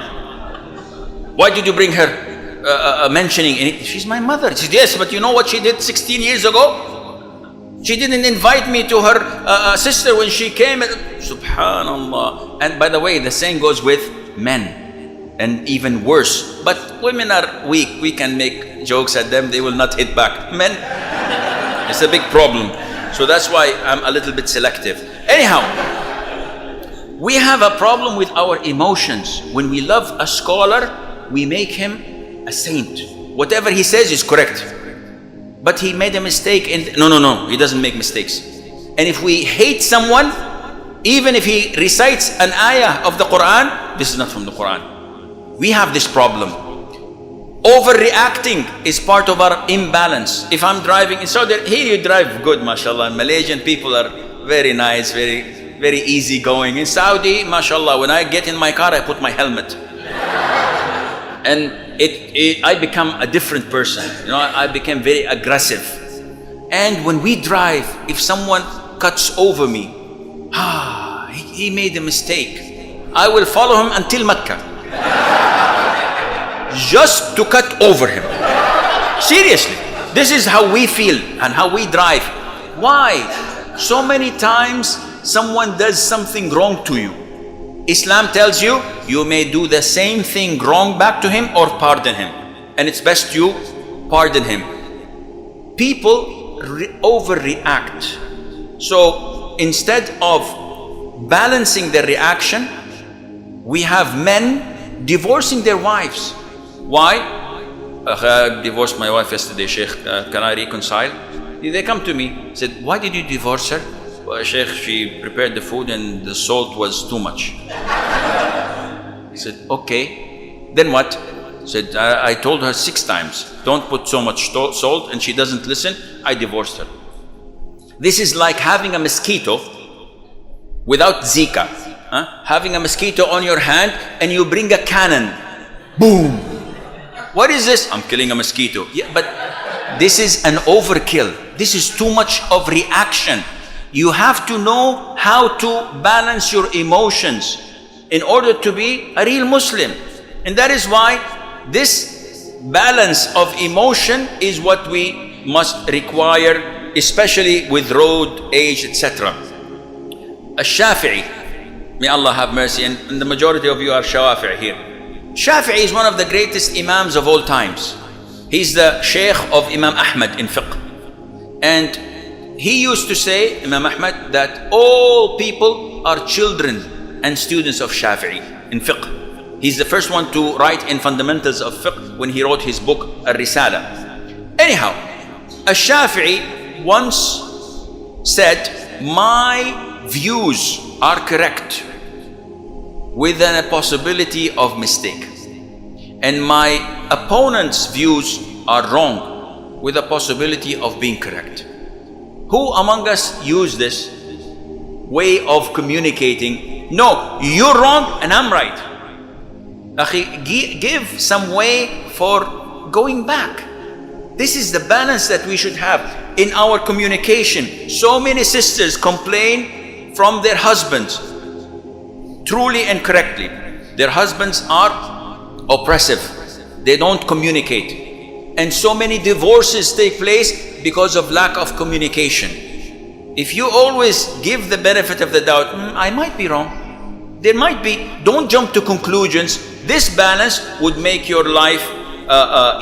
Why did you bring her mentioning it? She's my mother. She said, yes, but you know what she did 16 years ago? She didn't invite me to her sister when she came. Subhanallah. And by the way, the same goes with men. And even worse. But women are weak. We can make jokes at them. They will not hit back. Men, it's a big problem. So that's why I'm a little bit selective. Anyhow, we have a problem with our emotions. When we love a scholar, we make him a saint. Whatever he says is correct. But he made a mistake. No, he doesn't make mistakes. And if we hate someone, even if he recites an ayah of the Quran, this is not from the Quran. We have this problem. Overreacting is part of our imbalance. If I'm driving in Saudi, here you drive good, mashallah. Malaysian people are very nice, very easygoing. In Saudi, mashallah, when I get in my car, I put my helmet. And I become a different person. You know, I became very aggressive. And when we drive, if someone cuts over me, he made a mistake, I will follow him until Mecca. Just to cut over him. Seriously, this is how we feel and how we drive. Why? So many times someone does something wrong to you. Islam tells you, you may do the same thing wrong back to him or pardon him. And it's best you pardon him. People overreact. So instead of balancing their reaction, we have men divorcing their wives. Why? I divorced my wife yesterday, Sheikh. Can I reconcile? They come to me, said, why did you divorce her? Well, Sheikh, she prepared the food and the salt was too much. I said, okay. Then what? Said, I told her 6 times, don't put so much salt, and she doesn't listen. I divorced her. This is like having a mosquito without Zika. Having a mosquito on your hand and you bring a cannon. Boom. What is this? I'm killing a mosquito. Yeah, but this is an overkill. This is too much of reaction. You have to know how to balance your emotions in order to be a real Muslim. And that is why this balance of emotion is what we must require, especially with road, age, etc. Al-Shafi'i, may Allah have mercy, and the majority of you are Shafi'i here. Shafi'i is one of the greatest Imams of all times. He's the Sheikh of Imam Ahmad in fiqh. And he used to say, Imam Ahmad, that all people are children and students of Shafi'i in fiqh. He's the first one to write in fundamentals of fiqh when he wrote his book, Al-Risala. Anyhow, Al-Shafi'i once said, my views are correct with a possibility of mistake, and my opponent's views are wrong with a possibility of being correct. Who among us use this way of communicating? No, you're wrong and I'm right. Akhi, give some way for going back. This is the balance that we should have in our communication. So many sisters complain from their husbands, truly and correctly. Their husbands are oppressive. They don't communicate. And so many divorces take place because of lack of communication. If you always give the benefit of the doubt, I might be wrong, there might be, don't jump to conclusions. This balance would make your life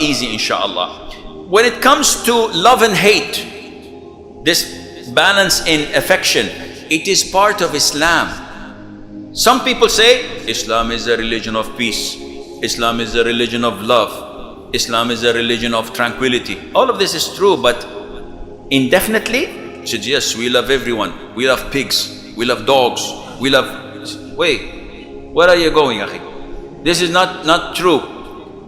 easy, inshallah. When it comes to love and hate, this balance in affection, it is part of Islam. Some people say Islam is a religion of peace, Islam is a religion of love, Islam is a religion of tranquility. All of this is true, but indefinitely, said yes, we love everyone. We love pigs, we love dogs, we love... Wait, where are you going, akhi? This is not true.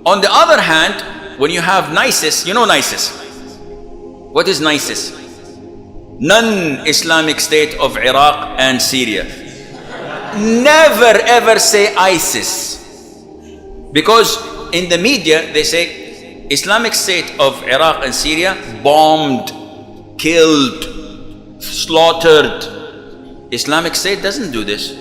On the other hand, when you have NISIS, you know NISIS. What is NISIS? Non-Islamic State of Iraq and Syria. Never ever say ISIS, because in the media they say Islamic State of Iraq and Syria bombed, killed, slaughtered. Islamic State doesn't do this.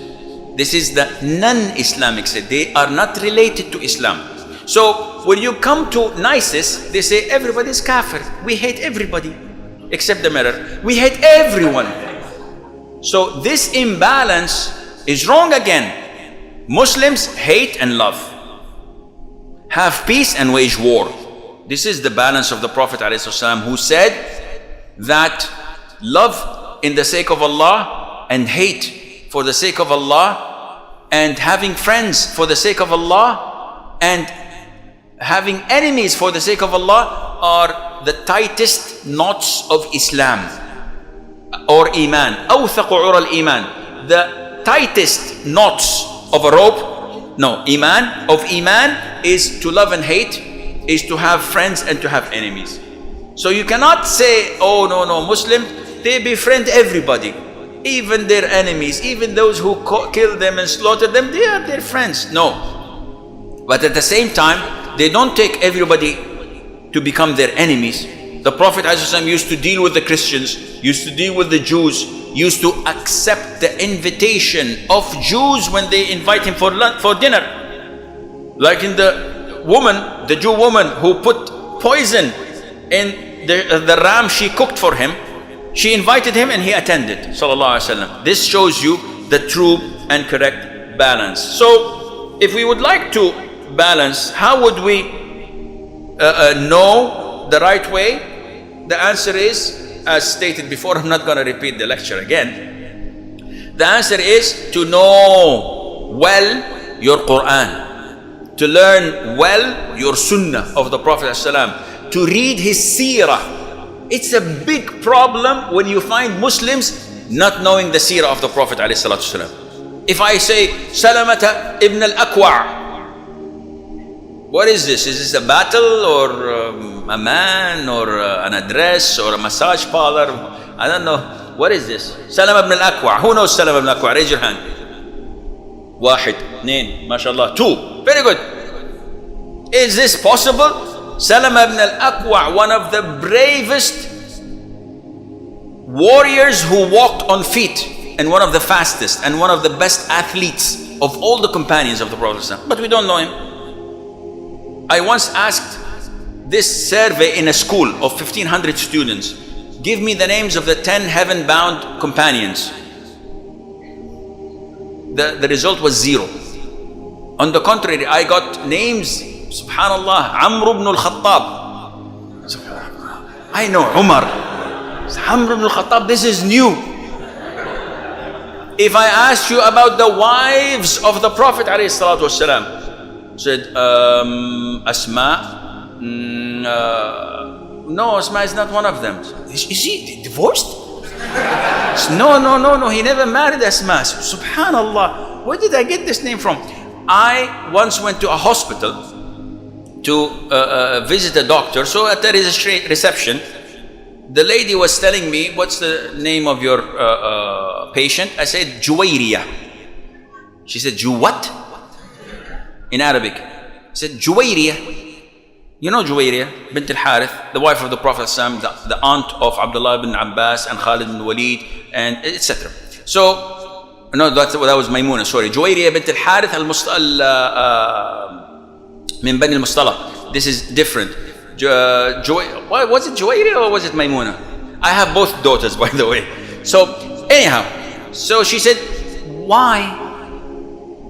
This is the non-Islamic State. They are not related to Islam. So when you come to NISIS, they say everybody is kafir. We hate everybody except the mirror. We hate everyone. So this imbalance is wrong again. Muslims hate and love, have peace and wage war. This is the balance of the Prophet ﷺ, who said that love in the sake of Allah and hate for the sake of Allah, and having friends for the sake of Allah and having enemies for the sake of Allah are the tightest knots of Islam or Iman. أوثق عرى الإيمان. The tightest knots of a rope, no, Iman, of Iman is to love and hate, is to have friends and to have enemies. So you cannot say, oh no, Muslims, they befriend everybody, even their enemies, even those who kill them and slaughter them, they are their friends. No. But at the same time, they don't take everybody to become their enemies. The Prophet ﷺ used to deal with the Christians, used to deal with the Jews, used to accept the invitation of Jews when they invite him for lunch, for dinner. Like in the Jew woman who put poison in the ram she cooked for him. She invited him and he attended, sallallahu alaihi wasallam. This shows you the true and correct balance. So if we would like to balance, how would we know the right way? The answer is, as stated before, I'm not going to repeat the lecture again. The answer is to know well your Quran, to learn well your Sunnah of the Prophet ﷺ, to read his Seerah. It's a big problem when you find Muslims not knowing the Seerah of the Prophet ﷺ. If I say Salamata ibn al-Akwa', what is this? Is this a battle or a man or an address or a massage parlor? I don't know. What is this? Salam ibn al-Akwa'. Who knows Salam ibn al-Akwa'? Raise your hand. Wahid, Nain, mashallah. Two. Very good. Is this possible? Salam ibn al-Akwa', one of the bravest warriors who walked on feet, and one of the fastest and one of the best athletes of all the companions of the Prophet. But we don't know him. I once asked this survey in a school of 1,500 students, give me the names of the 10 heaven-bound companions. The result was 0. On the contrary, I got names, subhanallah, Amr ibn al-Khattab. I know Umar. Amr ibn al-Khattab, this is new. If I asked you about the wives of the Prophet ﷺ, said Asma, no, Asma is not one of them. Is he divorced? No, he never married Asma. Subhanallah, where did I get this name from? I once went to a hospital to visit a doctor. So at the reception, the lady was telling me, what's the name of your patient? I said Juwayriya. She said, what? In Arabic. I said Juwayriya. You know Juwayriya bint al-Harith, the wife of the Prophet ﷺ, the aunt of Abdullah ibn Abbas and Khalid ibn Walid, and etc. So, no, that was Maymuna, sorry. Juwayriya bint al-Harith min Bani al-Mustalah. This is different. Was it Juwairi or was it Maimuna? I have both daughters, by the way. So anyhow, so she said, why?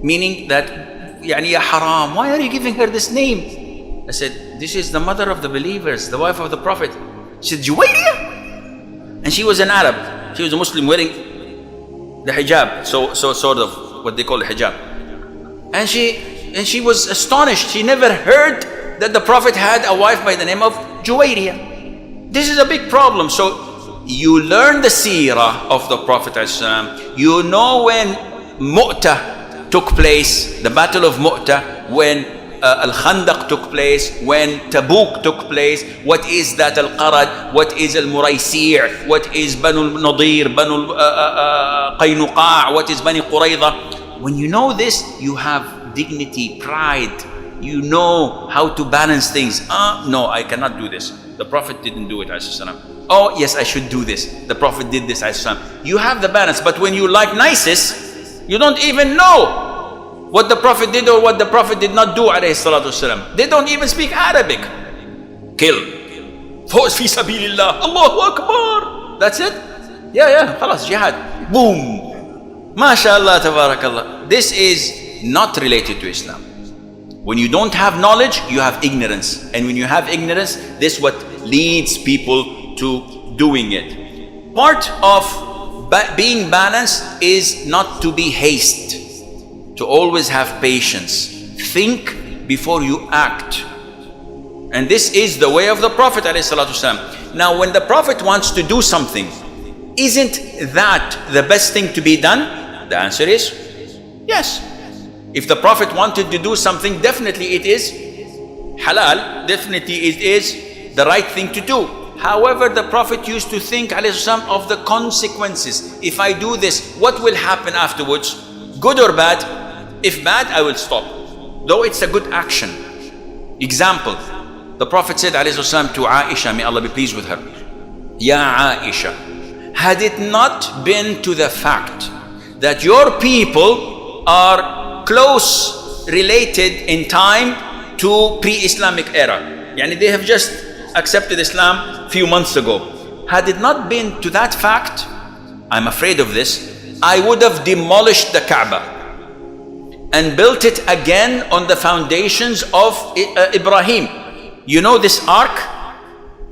Meaning that, يعني ya haram, why are you giving her this name? I said, this is the mother of the believers, the wife of the Prophet. She said, Juwayriya? And she was an Arab. She was a Muslim wearing the hijab, so sort of what they call the hijab. And she was astonished. She never heard that the Prophet had a wife by the name of Juwayriya. This is a big problem. So you learn the seerah of the Prophet ﷺ. You know when Mu'tah took place, the Battle of Mu'tah, when Al-Khandaq took place, when Tabuk took place, what is that Al-Qarad, what is Al-Muraysi', what is Banu Nadir, Banu Qaynuqa', what is Bani Qurayza. When you know this, you have dignity, pride. You know how to balance things. No, I cannot do this. The Prophet didn't do it, ﷺ. Oh, yes, I should do this. The Prophet did this, ﷺ. You have the balance. But when you like nices, you don't even know what the Prophet did or what the Prophet did not do, alayhi salatu wasalam. They don't even speak Arabic. Kill. Force fi sabilillah. Allahu Akbar. That's it? Yeah, khalas, jihad. Boom. MashaAllah, tabarakallah. This is not related to Islam. When you don't have knowledge, you have ignorance. And when you have ignorance, this is what leads people to doing it. Part of being balanced is not to be haste. To always have patience. Think before you act. And this is the way of the Prophet ﷺ. Now when the Prophet wants to do something, isn't that the best thing to be done? The answer is yes. If the Prophet wanted to do something, definitely it is halal, definitely it is the right thing to do. However, the Prophet used to think ﷺ of the consequences. If I do this, what will happen afterwards? Good or bad? If bad, I will stop. Though it's a good action. Example, the Prophet said ﷺ to Aisha, may Allah be pleased with her, Ya Aisha, had it not been to the fact that your people are close related in time to pre-Islamic era, yani they have just accepted Islam few months ago. Had it not been to that fact, I'm afraid of this, I would have demolished the Kaaba and built it again on the foundations of Ibrahim. You know this ark?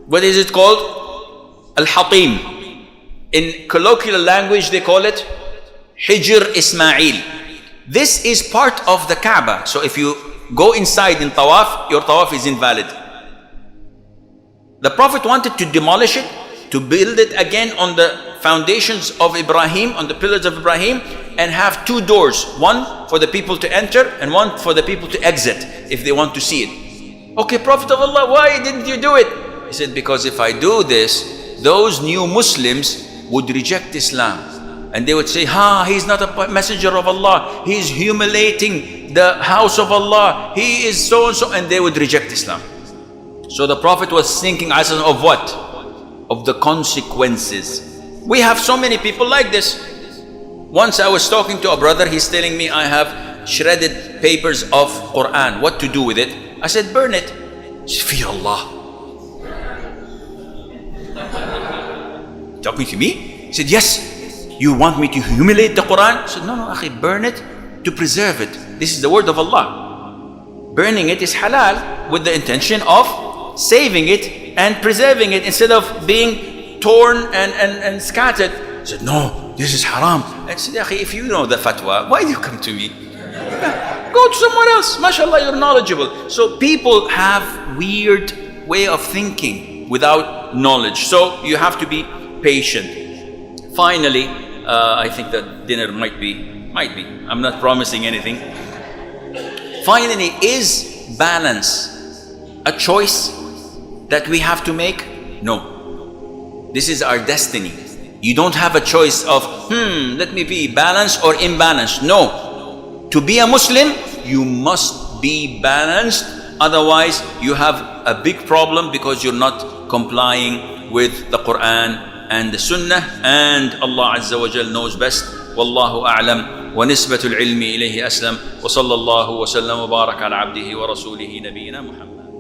What is it called? Al-Hakeem. In colloquial language they call it Hijr Ismail. This is part of the Kaaba. So if you go inside in Tawaf, your Tawaf is invalid. The Prophet wanted to demolish it, to build it again on the foundations of Ibrahim, on the pillars of Ibrahim, and have two doors, one for the people to enter and one for the people to exit if they want to see it. Okay, Prophet of Allah, why didn't you do it? He said, because if I do this, those new Muslims would reject Islam. And they would say, he's not a messenger of Allah. He's humiliating the house of Allah. He is so and so. And they would reject Islam. So the Prophet was thinking of what? Of the consequences. We have so many people like this. Once I was talking to a brother, he's telling me I have shredded papers of Quran. What to do with it? I said, burn it. He said, Fear Allah. Talking to me? He said, yes. You want me to humiliate the Quran? I said, no, akhi, burn it to preserve it. This is the word of Allah. Burning it is halal with the intention of saving it and preserving it instead of being torn and scattered. He said, no, this is haram. I said, akhi, if you know the fatwa, why do you come to me? Go to somewhere else. MashaAllah, you're knowledgeable. So people have weird way of thinking without knowledge. So you have to be patient. Finally, I think that dinner might be. I'm not promising anything. Finally, is balance a choice that we have to make? No. This is our destiny. You don't have a choice of, let me be balanced or imbalanced. No. To be a Muslim, you must be balanced. Otherwise, you have a big problem because you're not complying with the Quran and the Sunnah. And Allah Azza wa Jal knows best. Wallahu a'lam. Wa nisbatul ilmi ilayhi aslam. Wa sallallahu wa sallam wa baraka ala abdihi wa rasulihi nabiyina Muhammad.